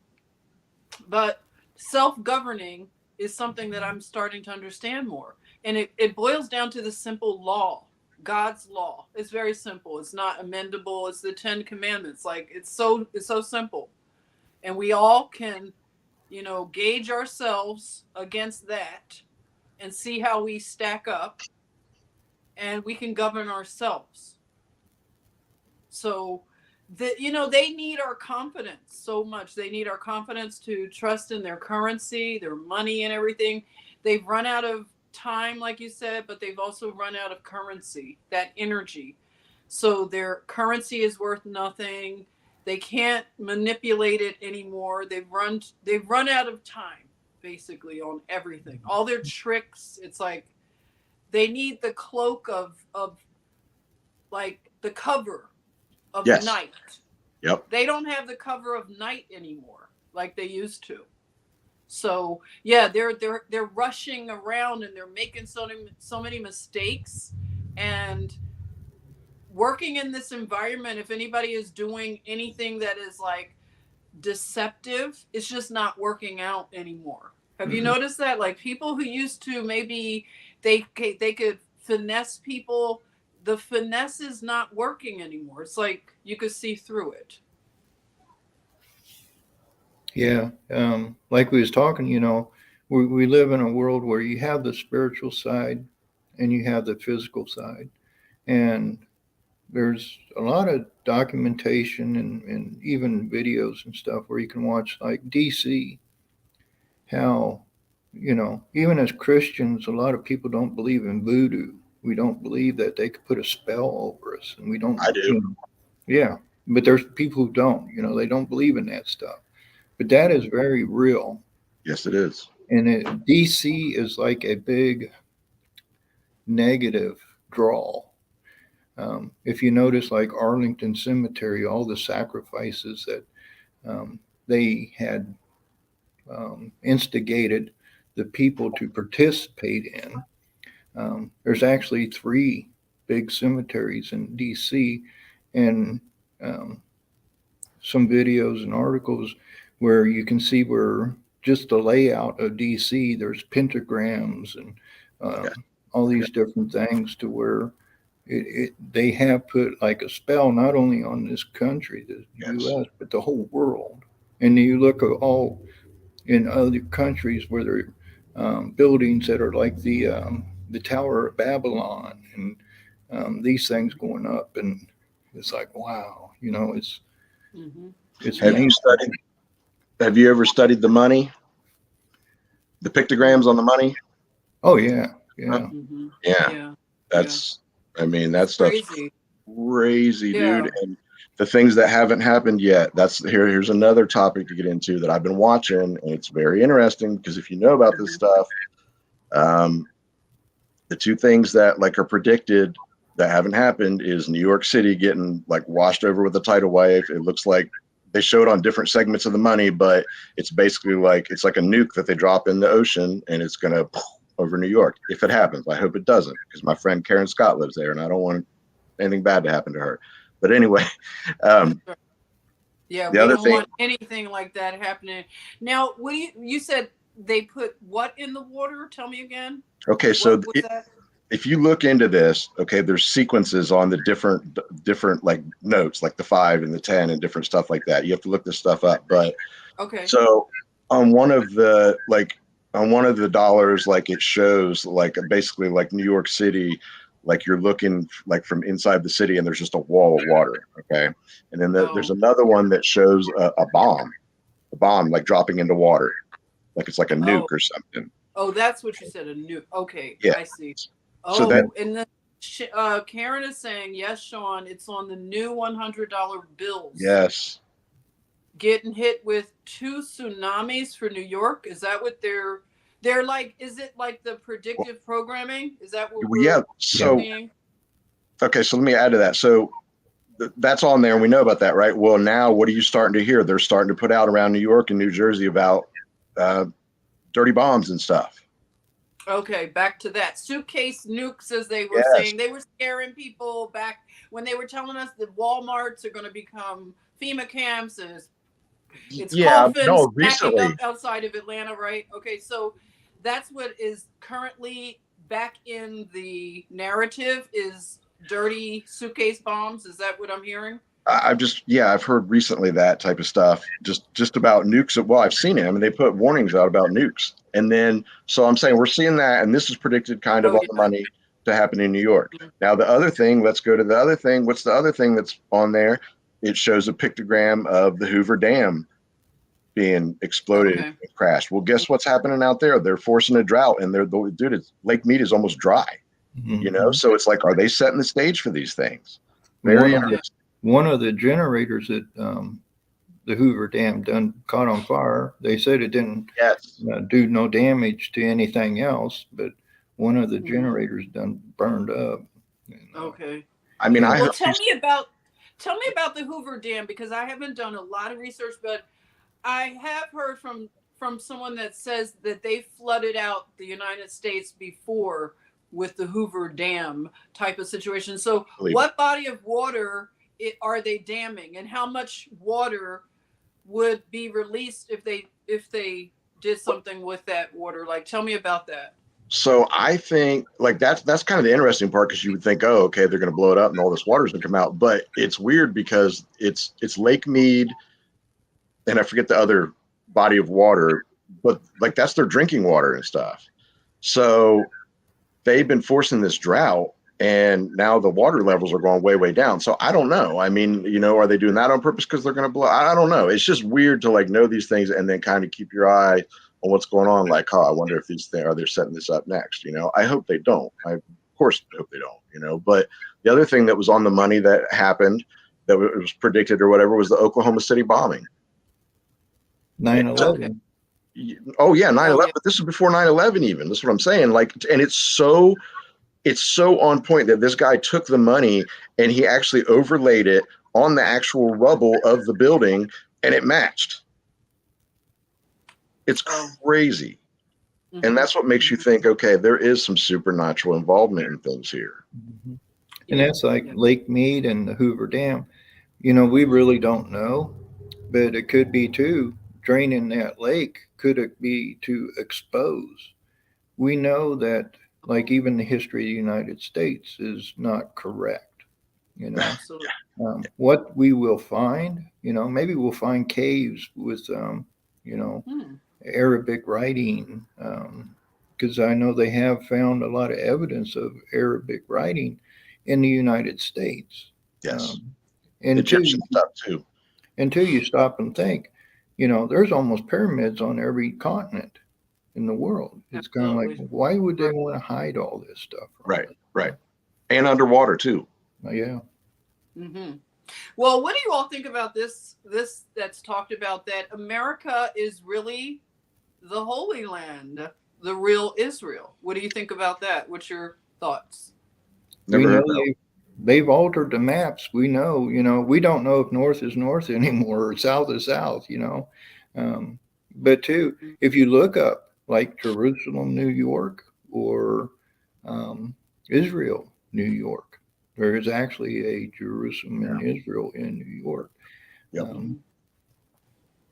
But self-governing is something that I'm starting to understand more. And it boils down to the simple law. God's law. It's very simple. It's not amendable. It's the 10 Commandments. Like it's so simple. And we all can, gauge ourselves against that and see how we stack up, and we can govern ourselves. So they need our confidence so much. They need our confidence to trust in their currency, their money, and everything. They've run out of time, like you said, but they've also run out of currency, that energy. So their currency is worth nothing. They can't manipulate it anymore. They've run out of time, basically, on everything. All their tricks, it's like they need the cloak of like the cover of night. Yep. They don't have the cover of night anymore like they used to. So yeah, they're rushing around, and they're making so many mistakes. And working in this environment, if anybody is doing anything that is like deceptive, it's just not working out anymore. Have you noticed that? Like people who used to, maybe they could finesse people, the finesse is not working anymore. It's like you could see through it. Yeah. Like we was talking, we live in a world where you have the spiritual side and you have the physical side. And there's a lot of documentation and even videos and stuff where you can watch, like DC, how, even as Christians, a lot of people don't believe in voodoo. We don't believe that they could put a spell over us, and we don't. I do. Yeah, but there's people who don't. They don't believe in that stuff. But that is very real. Yes, it is. And DC is like a big negative draw. If you notice, like Arlington Cemetery, all the sacrifices that they had instigated the people to participate in, there's actually 3 big cemeteries in DC, and some videos and articles where you can see where just the layout of DC, there's pentagrams and all these different things to where they have put like a spell not only on this country, the U.S., but the whole world. And you look at all in other countries where there are buildings that are like the Tower of Babylon, and these things going up, and it's like, wow, it's Have you ever studied the money, the pictograms on the money? Oh yeah. That's I mean, that stuff's crazy, dude. Yeah. And the things that haven't happened yet, here's another topic to get into that I've been watching, and it's very interesting because if you know about this stuff, the two things that like are predicted that haven't happened is New York City getting like washed over with a tidal wave. It looks like they showed on different segments of the money, but it's basically like it's like a nuke that they drop in the ocean and it's gonna over New York. If it happens, I hope it doesn't, because my friend Karen Scott lives there and I don't want anything bad to happen to her. But anyway, yeah, the we other don't thing, want anything like that happening. Now, what you said they put what in the water? Tell me again. Okay, so if you look into this, okay, there's sequences on the different like notes, like the 5 and the 10 and different stuff like that. You have to look this stuff up. But okay, so on one of the dollars, like it shows like basically like New York City, like you're looking like from inside the city and there's just a wall of water. Okay, and then there's another one that shows a bomb like dropping into water, like it's like a nuke or something. Oh, that's what you said, a nuke. Okay, yeah. I see. So and then Karen is saying, yes, Sean, it's on the new $100 bills. Yes. Getting hit with 2 tsunamis for New York. Is that what they're like? Is it like the predictive programming? Is that what we're seeing? Okay, so let me add to that. So that's on there and we know about that, right? Well, now what are you starting to hear? They're starting to put out around New York and New Jersey about dirty bombs and stuff. Okay, back to that. Suitcase nukes, as they were saying. They were scaring people back when they were telling us that Walmarts are going to become FEMA camps, and it's coffins stacking up outside of Atlanta, right? Okay, so that's what is currently back in the narrative is dirty suitcase bombs. Is that what I'm hearing? I've heard recently that type of stuff, just about nukes. Well, I've seen it. I mean, they put warnings out about nukes. And then, so I'm saying we're seeing that, and this is predicted kind of on the money to happen in New York. Mm-hmm. Now, the other thing, let's go to the other thing. What's the other thing that's on there? It shows a pictogram of the Hoover Dam being exploded and crashed. Well, guess what's happening out there? They're forcing a drought, and Lake Mead is almost dry, So it's like, are they setting the stage for these things? Very interesting. One of the generators that the Hoover Dam done caught on fire. They said it didn't do no damage to anything else, but one of the generators done burned up. Okay. I mean, tell me about the Hoover Dam, because I haven't done a lot of research, but I have heard from someone that says that they flooded out the United States before with the Hoover Dam type of situation. So what body of water are they damming, and how much water would be released if they did something with that water? Like, tell me about that. So I think like that's kind of the interesting part, because you would think, oh, okay, they're going to blow it up and all this water is going to come out, but it's weird because it's Lake Mead, and I forget the other body of water, but like that's their drinking water and stuff. So they've been forcing this drought, and now the water levels are going way, way down. So I don't know. I mean, are they doing that on purpose because they're going to blow? I don't know. It's just weird to like know these things and then kind of keep your eye on what's going on. Like, I wonder if these things, are they setting this up next? I hope they don't. I, of course, hope they don't, But the other thing that was on the money that happened, that was predicted or whatever, was the Oklahoma City bombing. 9/11. Oh, yeah, 9/11. But this is before 9/11 even. That's what I'm saying. Like, and it's so on point that this guy took the money and he actually overlaid it on the actual rubble of the building, and it matched. It's crazy. Mm-hmm. And that's what makes you think, okay, there is some supernatural involvement in things here. Mm-hmm. And that's like Yeah. Lake Mead and the Hoover Dam. You know, we really don't know, but it could be too. Draining that lake, could it be to expose? We know that, like, even the history of the United States is not correct. You know, Absolutely. what we will find, maybe we'll find caves with, you know, Hmm. Arabic writing, because I know they have found a lot of evidence of Arabic writing in the United States. Yes. Um, until Egyptian stuff too. until you stop and think, there's almost pyramids on every continent in the world. It's kind of like, Absolutely. why would they want to hide all this stuff from Right. us? Right. And underwater too. Yeah. Hmm. Well, what do you all think about this? This that's talked about, that America is really the Holy Land, the real Israel. What do you think about that? What's your thoughts? Never We know heard that. they've altered the maps. We know, we don't know if north is north anymore or south is south. But too, if you look up like Jerusalem, New York, or Israel, New York, there is actually a Jerusalem and Israel in New York. Yep.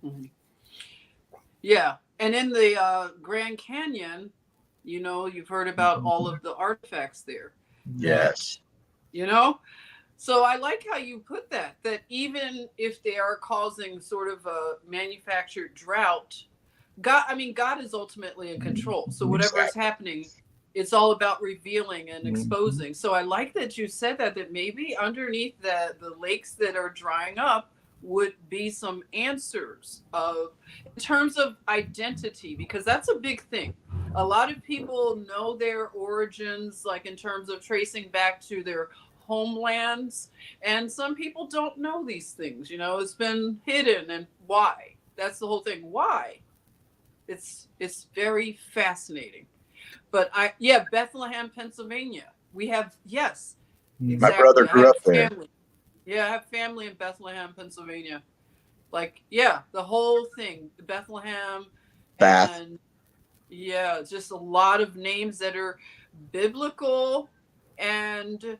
Mm-hmm. Yeah. And in the Grand Canyon, you've heard about all of the artifacts there. Yes. So I like how you put that even if they are causing sort of a manufactured drought, God is ultimately in control. So whatever is happening, it's all about revealing and exposing. So I like that you said that maybe underneath the lakes that are drying up would be some answers in terms of identity, because that's a big thing. A lot of people know their origins, like in terms of tracing back to their homelands, and some people don't know these things. It's been hidden, and why? That's the whole thing. Why? It's very fascinating. But Bethlehem, Pennsylvania. We have, yes, My brother exactly. I grew have up there. family. Yeah, I have family in Bethlehem, Pennsylvania. Like, yeah, the whole thing, Bethlehem, Bath. and yeah, just a lot of names that are biblical. And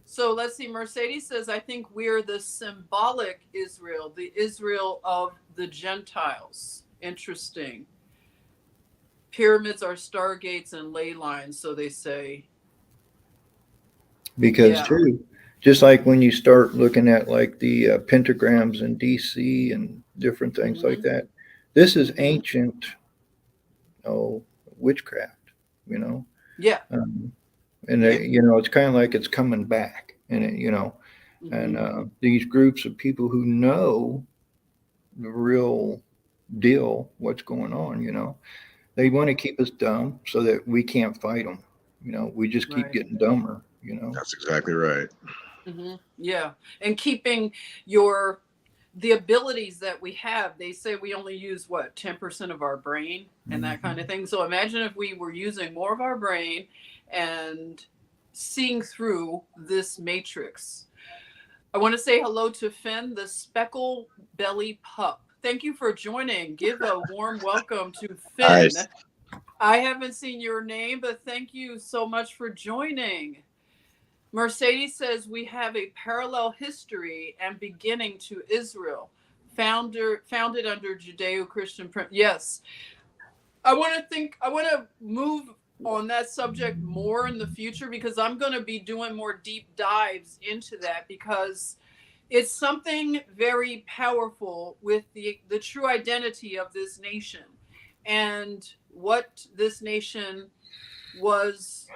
so let's see, Mercedes says, I think we're the symbolic Israel, the Israel of the Gentiles. Interesting. Pyramids are stargates and ley lines, so they say. Because Yeah. too, just like when you start looking at like the pentagrams in DC and different things like that, this is ancient, witchcraft, you know. Yeah. And it's kind of like it's coming back, and and these groups of people who know the real deal, what's going on, they want to keep us dumb so that we can't fight them. We just keep Right. getting dumber. That's exactly right. Yeah. And keeping the abilities that we have. They say we only use 10% of our brain and that kind of thing. So imagine if we were using more of our brain and seeing through this matrix. I want to say hello to Finn, the speckle belly pup. Thank you for joining. Give a warm welcome to Finn. Nice. I haven't seen your name, but thank you so much for joining. Mercedes says we have a parallel history and beginning to Israel, founded under Judeo-Christian. Yes, I want to move on that subject more in the future, because I'm going to be doing more deep dives into that, because it's something very powerful with the true identity of this nation and what this nation was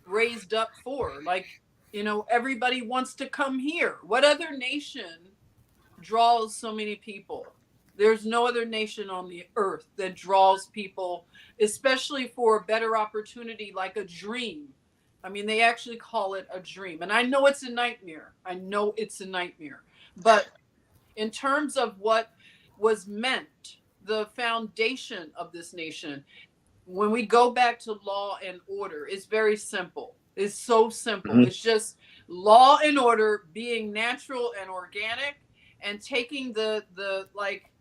raised up for. Like, everybody wants to come here. What other nation draws so many people? There's no other nation on the earth that draws people, especially for a better opportunity, like a dream. I mean, they actually call it a dream. And I know it's a nightmare. But in terms of what was meant, the foundation of this nation, when we go back to law and order, it's very simple. It's so simple. It's just law and order being natural and organic, and taking the like,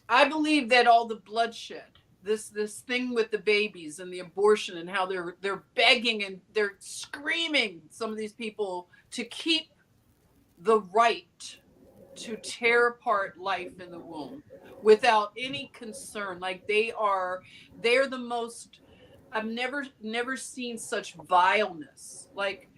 I believe that all the bloodshed this thing with the babies and the abortion and how they're begging and they're screaming, some of these people, to keep the right to tear apart life in the womb without any concern. Like they're the most, I've never seen such vileness. Like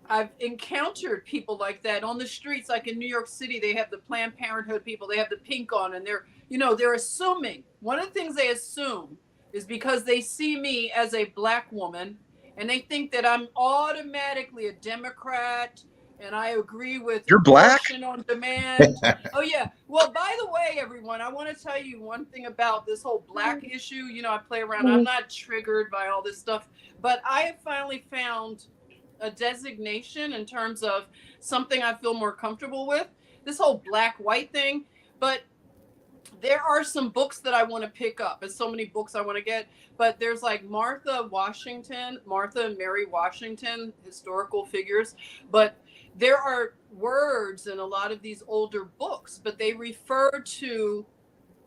I've encountered people like that on the streets, like in New York City. They have the Planned Parenthood people, they have the pink on, and they're assuming, one of the things they assume is because they see me as a black woman and they think that I'm automatically a Democrat and I agree with You're black? abortion on demand. Oh yeah. Well, by the way, everyone, I want to tell you one thing about this whole black issue. I play around. I'm not triggered by all this stuff, but I have finally found a designation in terms of something I feel more comfortable with. This whole black white thing. But there are some books that I want to pick up. There's so many books I want to get, but there's like Martha and Mary Washington, historical figures. But there are words in a lot of these older books, but they refer to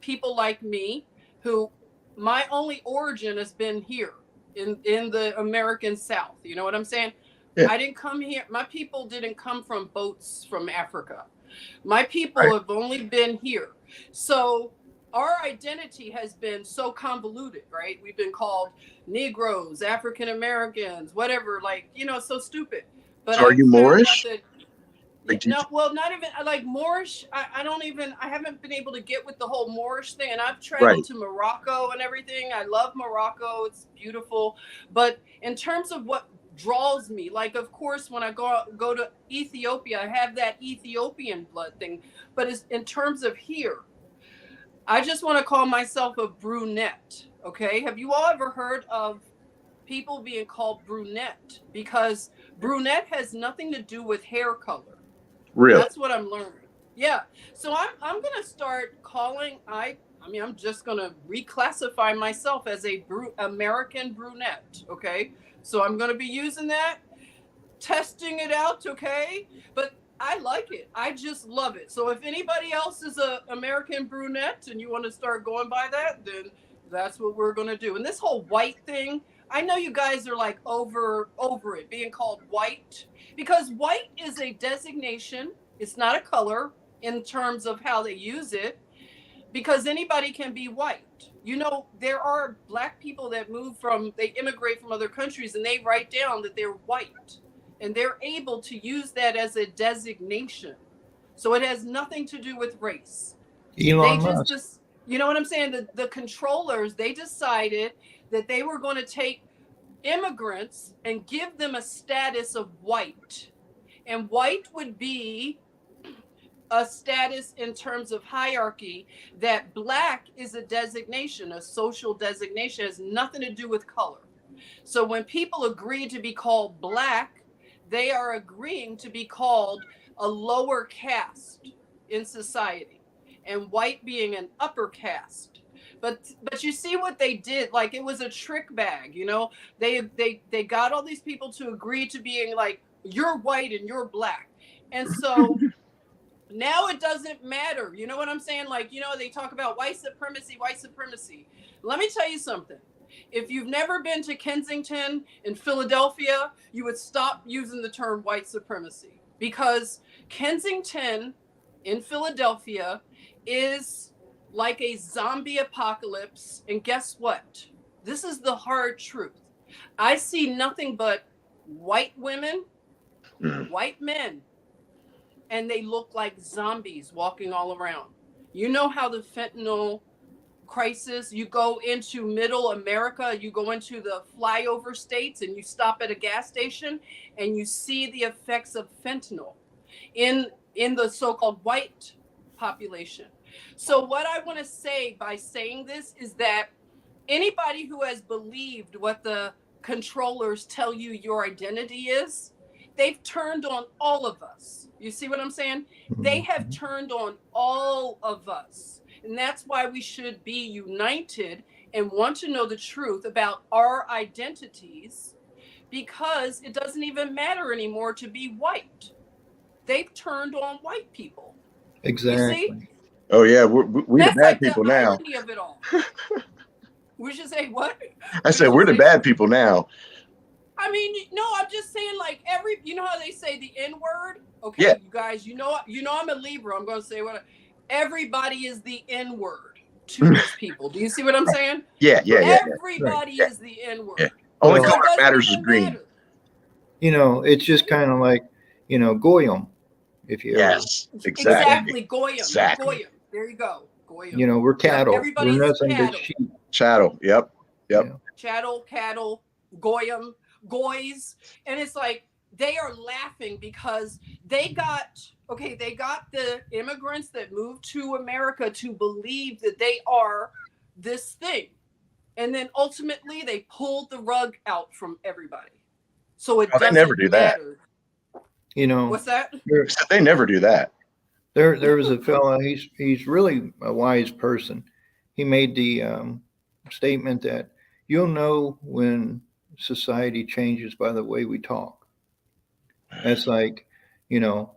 people like me who, my only origin has been here in the American South. You know what I'm saying? Yeah. I didn't come here. My people didn't come from boats from Africa. My people have only been here. So our identity has been so convoluted, right? We've been called Negroes, African Americans, whatever, like, so stupid. But so are you Moorish? No, well, not even like Moorish. I haven't been able to get with the whole Moorish thing. And I've traveled to Morocco and everything. I love Morocco. It's beautiful. But in terms of what draws me, like, of course, when I go to Ethiopia, I have that Ethiopian blood thing. But it's in terms of here, I just want to call myself a brunette. Okay. Have you all ever heard of people being called brunette? Because brunette has nothing to do with hair color. Really? That's what I'm learning. Yeah. So I'm going to start calling, I'm just going to reclassify myself as a American brunette. Okay. So I'm going to be using that, testing it out. Okay. But I like it. I just love it. So if anybody else is a American brunette and you want to start going by that, then that's what we're going to do. And this whole white thing, I know you guys are like over it being called white, because white is a designation. It's not a color in terms of how they use it, because anybody can be white. There are black people that they immigrate from other countries and they write down that they're white and they're able to use that as a designation. So it has nothing to do with race. Elon Musk. You know what I'm saying? The controllers, they decided that they were going to take immigrants and give them a status of white. And white would be a status in terms of hierarchy, that black is a designation, a social designation, has nothing to do with color. So when people agree to be called black, they are agreeing to be called a lower caste in society, and white being an upper caste. But you see what they did? Like, it was a trick bag, They got all these people to agree to being like, you're white and you're black. And so now it doesn't matter. You know what I'm saying? Like, they talk about white supremacy. Let me tell you something. If you've never been to Kensington in Philadelphia, you would stop using the term white supremacy, because Kensington in Philadelphia is like a zombie apocalypse. And guess what? This is the hard truth. I see nothing but white women, white men, and they look like zombies walking all around. You know how the fentanyl crisis, you go into middle America, you go into the flyover states and you stop at a gas station and you see the effects of fentanyl in the so-called white population. So what I want to say by saying this is that anybody who has believed what the controllers tell you your identity is, they've turned on all of us. You see what I'm saying? They have turned on all of us. And that's why we should be united and want to know the truth about our identities, because it doesn't even matter anymore to be white. They've turned on white people. Exactly. You see? Oh yeah, we the bad like people the now. irony of it all. We should say what? I said, we're the bad people now. I mean, no, I'm just saying, like, you know how they say the N word? Okay, Yeah. you guys, you know, I'm a Libra. I'm going to say everybody is the N word to these people. Do you see what I'm saying? Yeah. Everybody is the N word. Yeah. Only Well, color that matters is green. Matter. You know, it's just kind of like, you know, Goyim. If you Yes, ever, Exactly. Goyim. Exactly. Goyim. There you go. Goyim. you know, we're cattle. Yep, We're everybody's nothing but cattle. sheep. Chattel. Yep. Yeah. Chattel, cattle, Goyim, goys. And it's like they are laughing because they got the immigrants that moved to America to believe that they are this thing. And then ultimately they pulled the rug out from everybody. So it doesn't never do that. matter. You know, What's that? They never do that. There was a fella. He's really a wise person. He made the statement that you'll know when society changes by the way we talk. That's like, you know,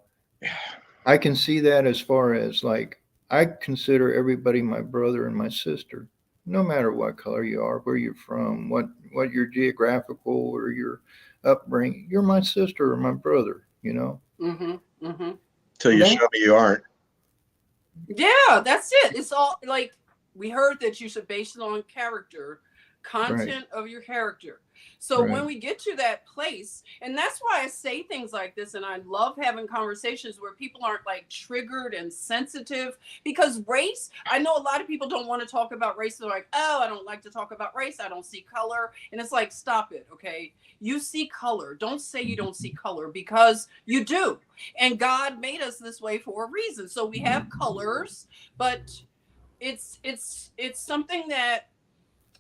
I can see that as far as like I consider everybody my brother and my sister, no matter what color you are, where you're from, what your geographical or your upbringing. You're my sister or my brother. You know. Mm-hmm. Mm-hmm. Till you show me you aren't. Yeah, that's it. It's all like we heard that you should base it on character, content of your character. So when we get to that place, and that's why I say things like this, and I love having conversations where people aren't like triggered and sensitive, because race, I know a lot of people don't want to talk about race. They're like, oh, I don't like to talk about race. I don't see color. And it's like, stop it. Okay. You see color. Don't say you don't see color, because you do. And God made us this way for a reason. So we have colors, but it's something that,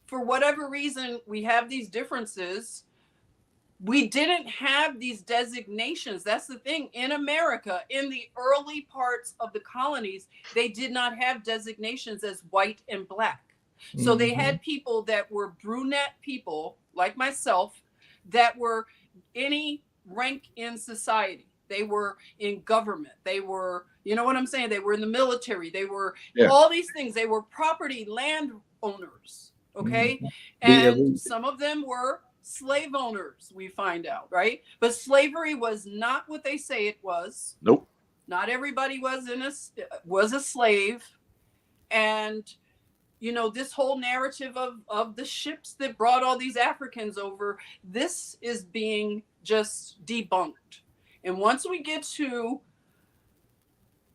for whatever reason, we have these differences. We didn't have these designations. That's the thing. In America, in the early parts of the colonies, they did not have designations as white and black. So they had people that were brunette people like myself that were any rank in society. They were in government. They were, you know what I'm saying? They were in the military. They were all these things. They were property land owners. Okay. And some of them were slave owners, we find out, right? But slavery was not what they say it was. Nope. Not everybody was a slave. And, you know, this whole narrative of the ships that brought all these Africans over, this is being just debunked. And once we get to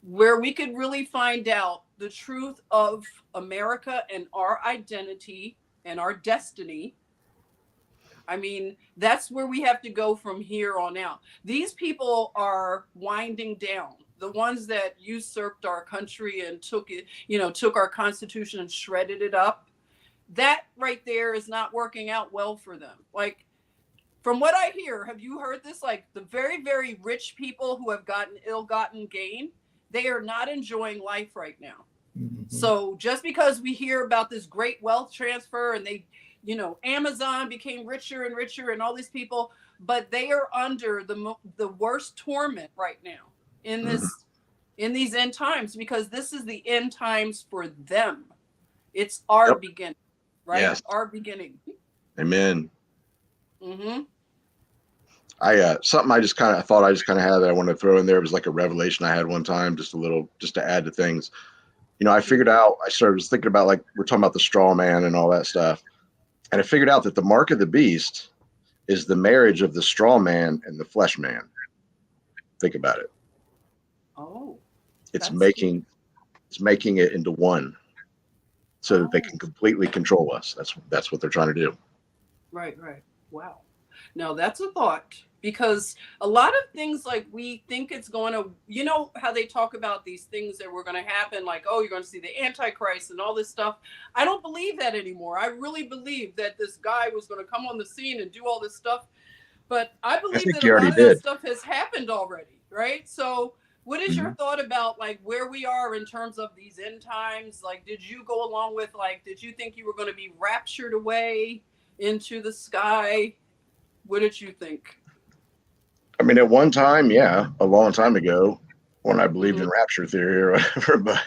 where we could really find out the truth of America and our identity and our destiny, I mean, that's where we have to go from here on out. These people are winding down. The ones that usurped our country and took it, you know, took our Constitution and shredded it up. That right there is not working out well for them. Like, from what I hear, have you heard this? Like, the very, very rich people who have gotten ill-gotten gain, they are not enjoying life right now. So just because we hear about this great wealth transfer and they, you know, Amazon became richer and richer and all these people, but they are under the worst torment right now in these end times, because this is the end times for them. It's our beginning, right? Yes. Our beginning. Amen. Something I thought I had that I wanted to throw in there was like a revelation I had one time, just to add to things. You know, I was thinking about, like, we're talking about the straw man and all that stuff. And I figured out that the mark of the beast is the marriage of the straw man and the flesh man. Think about it. Oh. It's making it into one so that they can completely control us. That's what they're trying to do. Right. Wow. Now that's a thought, because a lot of things, like, we think it's going to, you know, how they talk about these things that were going to happen, like, oh, you're going to see the Antichrist and all this stuff. I don't believe that anymore. I really believe that this guy was going to come on the scene and do all this stuff. But I believe that a lot of that stuff has happened already, right? So what is your thought about, like, where we are in terms of these end times? Like, did you go along with, like, did you think you were going to be raptured away into the sky? What did you think? I mean, at one time, yeah, a long time ago, when I believed in rapture theory or whatever. But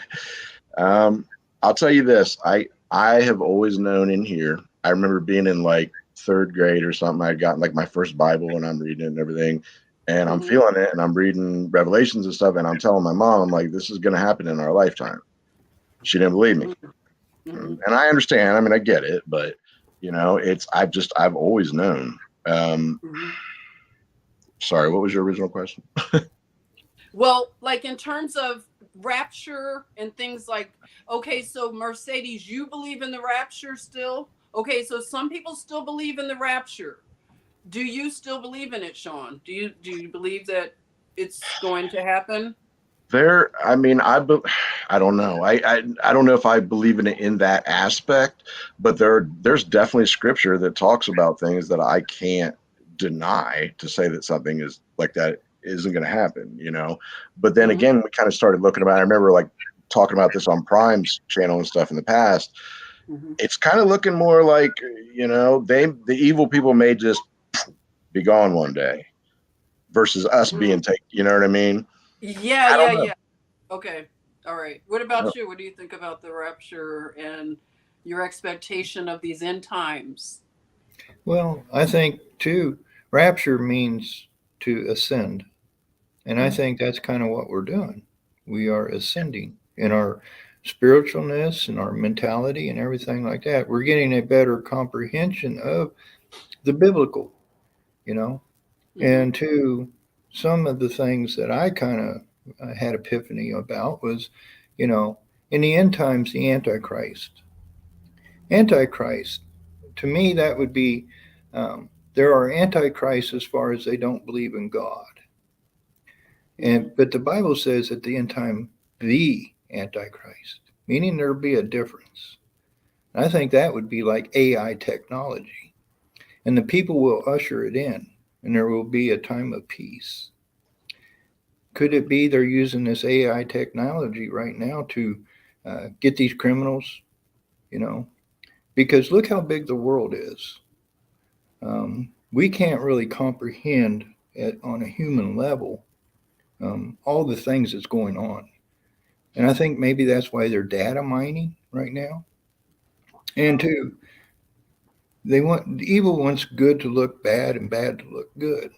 I'll tell you this: I have always known in here. I remember being in like third grade or something. I'd gotten like my first Bible and I'm reading it and everything. And I'm feeling it and I'm reading Revelations and stuff. And I'm telling my mom, I'm like, this is going to happen in our lifetime. She didn't believe me. And I understand. I mean, I get it. But, you know, I've always known. Sorry, what was your original question? Well, like in terms of rapture and things like, okay, so Mercedes, you believe in the rapture still? Okay, so some people still believe in the rapture. Do you still believe in it, Sean? Do you believe that it's going to happen? I mean, I don't know. I don't know if I believe in it in that aspect, but there's definitely scripture that talks about things that I can't deny to say that something is like that isn't going to happen, you know. But then again, we kind of started looking about. I remember like talking about this on Prime's channel and stuff in the past. It's kind of looking more like, you know, the evil people may just be gone one day versus us being taken. You know what I mean? Yeah. Okay. All right. What about you? What do you think about the rapture and your expectation of these end times? Well, I think too, rapture means to ascend. And I think that's kind of what we're doing. We are ascending in our spiritualness and our mentality and everything like that. We're getting a better comprehension of the biblical, you know, and to some of the things that I kind of had epiphany about was, you know, in the end times, the Antichrist. Antichrist, to me, that would be there are antichrists as far as they don't believe in God. But the Bible says at the end time, the Antichrist, meaning there'll be a difference. I think that would be like AI technology. And the people will usher it in, and there will be a time of peace. Could it be they're using this AI technology right now to get these criminals, you know? Because look how big the world is. We can't really comprehend it on a human level all the things that's going on. And I think maybe that's why they're data mining right now. And two, the evil wants good to look bad and bad to look good.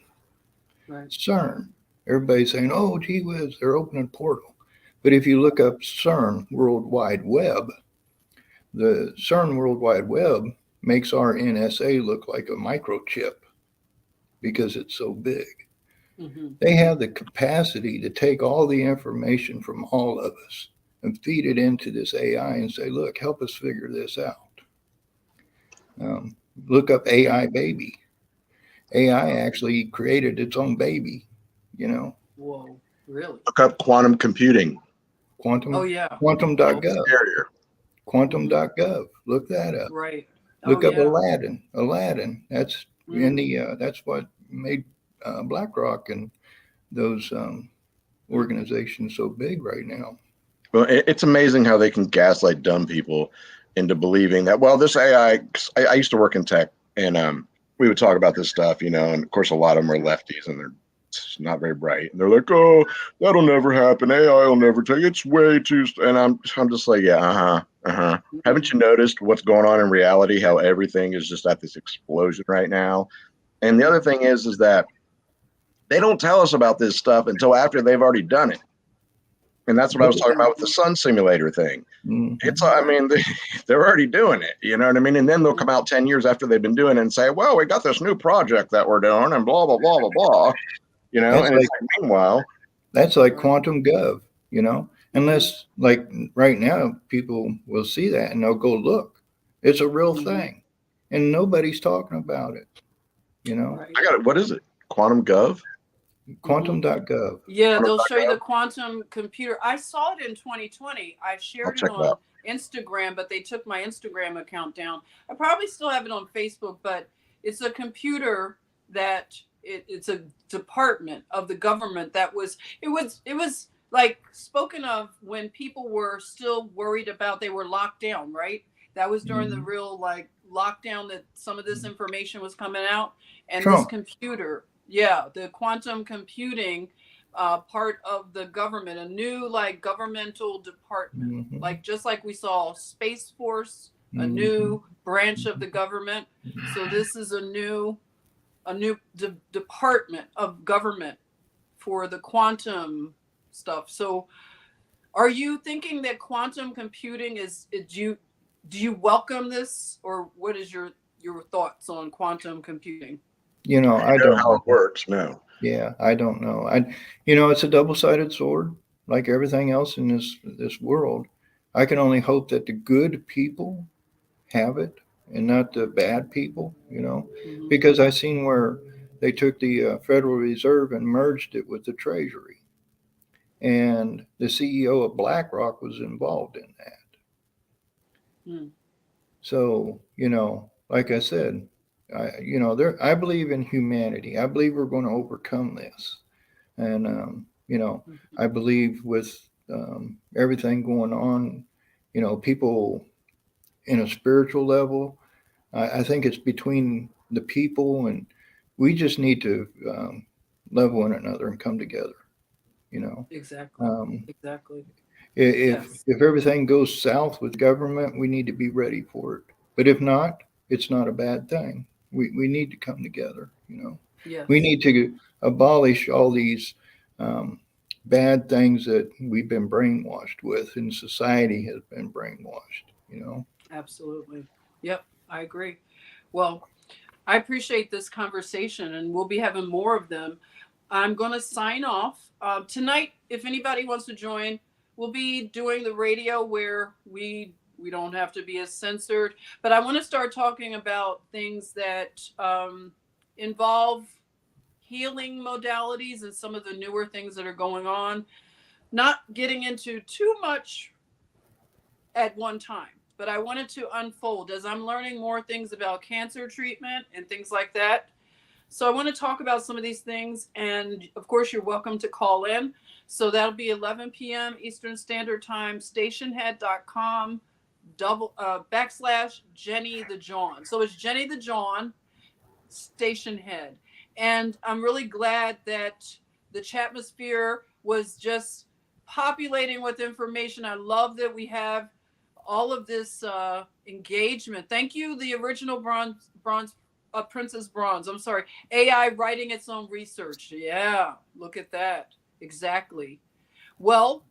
Right. CERN. Everybody's saying, oh, gee whiz, they're opening a portal. But if you look up CERN World Wide Web, the CERN World Wide Web makes our NSA look like a microchip because it's so big. They have the capacity to take all the information from all of us and feed it into this AI and say, look, help us figure this out. Look up AI baby. AI actually created its own baby, you know. Whoa, really? Look up quantum computing. Quantum.gov. Quantum.gov. Look that up. Right. Look up Aladdin. Aladdin. That's in the that's what made BlackRock and those organizations so big right now. Well, it's amazing how they can gaslight dumb people into believing that, well, this AI, I used to work in tech, and we would talk about this stuff, you know, and of course, a lot of them are lefties and they're not very bright. And they're like, oh, that'll never happen. AI will never take it's way too. And I'm just like, yeah, Haven't you noticed what's going on in reality? How everything is just at this explosion right now. And the other thing is that they don't tell us about this stuff until after they've already done it. And that's what I was talking about with the sun simulator thing. It's, I mean, they're already doing it, you know what I mean? And then they'll come out 10 years after they've been doing it and say, well, we got this new project that we're doing and blah, blah, blah, blah, blah, you know? That's and like, it's like, meanwhile, that's like quantum gov, you know, unless like right now people will see that and they'll go look, it's a real thing and nobody's talking about it, you know? I got it. What is it? Quantum gov? Quantum.gov. Yeah, they'll show you the quantum computer. I saw it in 2020. I shared it on Instagram, but they took my Instagram account down. I probably still have it on Facebook, but it's a computer that it's a department of the government that was like spoken of when people were still worried about they were locked down, right? That was during the real like lockdown that some of this information was coming out. And this computer, the quantum computing part of the government, a new like governmental department, like just like we saw Space Force a new branch of the government. So this is a new department of government for the quantum stuff. So are you thinking that quantum computing do you welcome this, or what is your thoughts on quantum computing? You know, I You know don't how know. it works. No. Yeah, I don't know. It's a double-sided sword, like everything else in this world. I can only hope that the good people have it and not the bad people, Mhm. because I seen where they took the Federal Reserve and merged it with the Treasury, and the CEO of BlackRock was involved in that. Mm. So, like I said, I believe in humanity. I believe we're going to overcome this. And, Mhm. I believe with everything going on, people in a spiritual level, I think it's between the people, and we just need to love one another and come together, you know. Exactly. Um, Exactly. if Yes. if everything goes south with government, we need to be ready for it. But if not, it's not a bad thing. We need to come together. We Yes. need to abolish all these um, bad things that we've been brainwashed with, and society has been brainwashed. Absolutely. Yep. I agree. Well, I appreciate this conversation, and we'll be having more of them. I'm going to sign off tonight. If anybody wants to join, we'll be doing the radio where we don't have to be as censored. But I want to start talking about things that involve healing modalities and some of the newer things that are going on. Not getting into too much at one time, but I wanted to unfold as I'm learning more things about cancer treatment and things like that. So I want to talk about some of these things, and of course you're welcome to call in. So that'll be 11 p.m. Eastern Standard Time, stationhead.com / Jenny the John. So it's Jenny the John, station head. And I'm really glad that the chatmosphere was just populating with information. I love that we have all of this engagement. Thank you, the original Princess Bronze. I'm sorry, AI writing its own research. Yeah, look at that. Exactly. Well,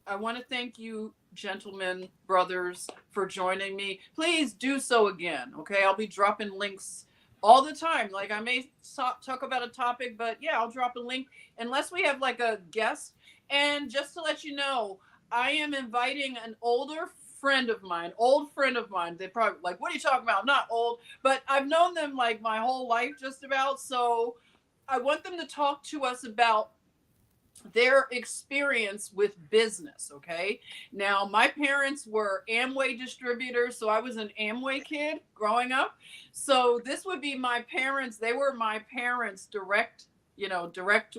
I want to thank you, gentlemen, brothers, for joining me. Please do so again. Okay, I'll be dropping links all the time. Like I may talk about a topic, but yeah, I'll drop a link unless we have like a guest. And just to let you know, I am inviting an old friend of mine. They probably like, what are you talking about? I'm not old, but I've known them like my whole life, just about. So I want them to talk to us about their experience with business. Okay, now my parents were Amway distributors, so I was an Amway kid growing up. So this would be my parents. They were my parents direct, what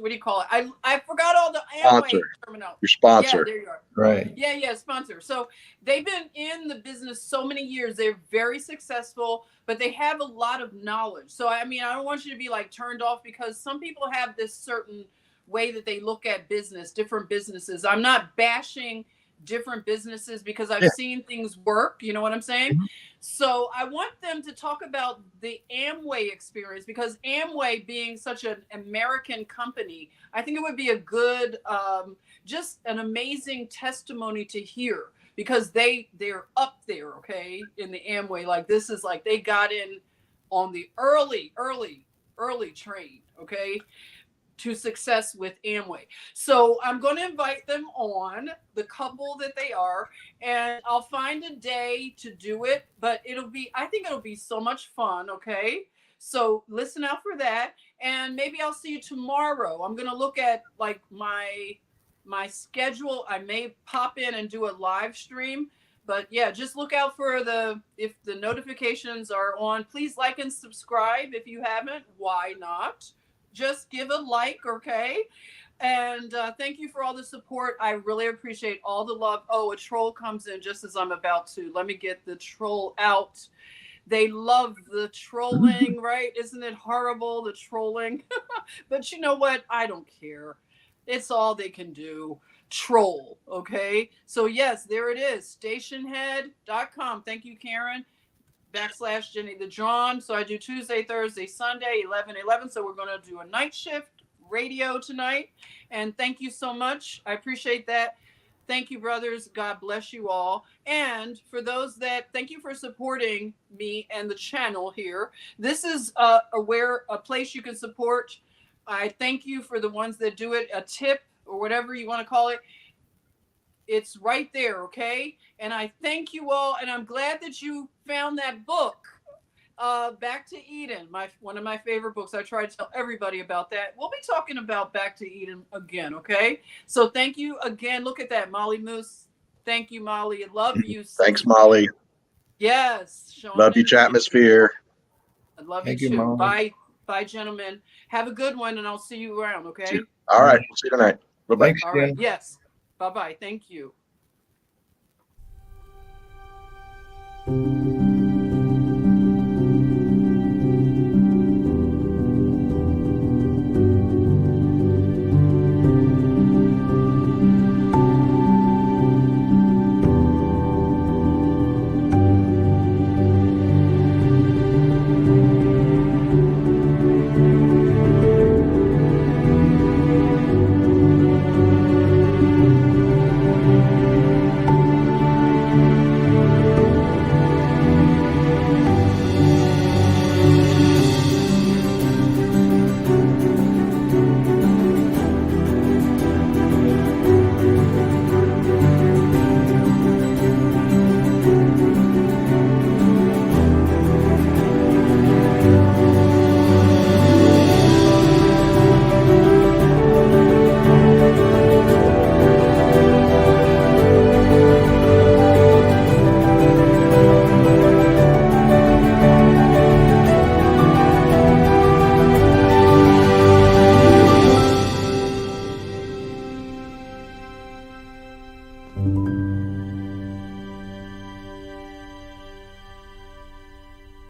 do you call it? I forgot all the Sponsor. Amway terminology. Your sponsor. Yeah, there you are. Right. Yeah, sponsor. So they've been in the business so many years. They're very successful, but they have a lot of knowledge. So I mean, I don't want you to be like turned off, because some people have this certain way that they look at business, different businesses. I'm not bashing different businesses, because I've seen things work. You know what I'm saying? Mhm. So I want them to talk about the Amway experience, because Amway being such an American company, I think it would be a good, just an amazing testimony to hear, because they're up there, okay, in the Amway. Like this is like they got in on the early train, okay, to success with Amway. So I'm going to invite them on, the couple that they are, and I'll find a day to do it, but I think it'll be so much fun. Okay. So listen out for that. And maybe I'll see you tomorrow. I'm going to look at like my schedule. I may pop in and do a live stream, but yeah, just look out for if the notifications are on. Please like and subscribe if you haven't. Why not? Just give a like, okay? And thank you for all the support. I really appreciate all the love. Oh, a troll comes in just as I'm about to. Let me get the troll out. They love the trolling, right? Isn't it horrible, the trolling? But you know what? I don't care. It's all they can do. troll. Okay. So yes, there it is. Stationhead.com. Thank you, Karen. / Jenny the John. So I do Tuesday, Thursday, Sunday, 11/11. So we're going to do a night shift radio tonight. And thank you so much. I appreciate that. Thank you, brothers. God bless you all. And for those that, thank you for supporting me and the channel here. This is a place you can support. I thank you for the ones that do it, a tip or whatever you want to call it. It's right there, okay? And I thank you all, and I'm glad that you found that book, Back to Eden, one of my favorite books. I try to tell everybody about that. We'll be talking about Back to Eden again, okay? So thank you again. Look at that, Molly Moose. Thank you, Molly. I love you. Thanks, Molly. Yes. Love you, Chatmosphere. I love Thank you you, too. Molly. Bye. Bye, gentlemen. Have a good one, and I'll see you around, okay? All right. See you tonight. Bye-bye. Thanks, All right. Jen. Yes. Bye-bye. Thank you.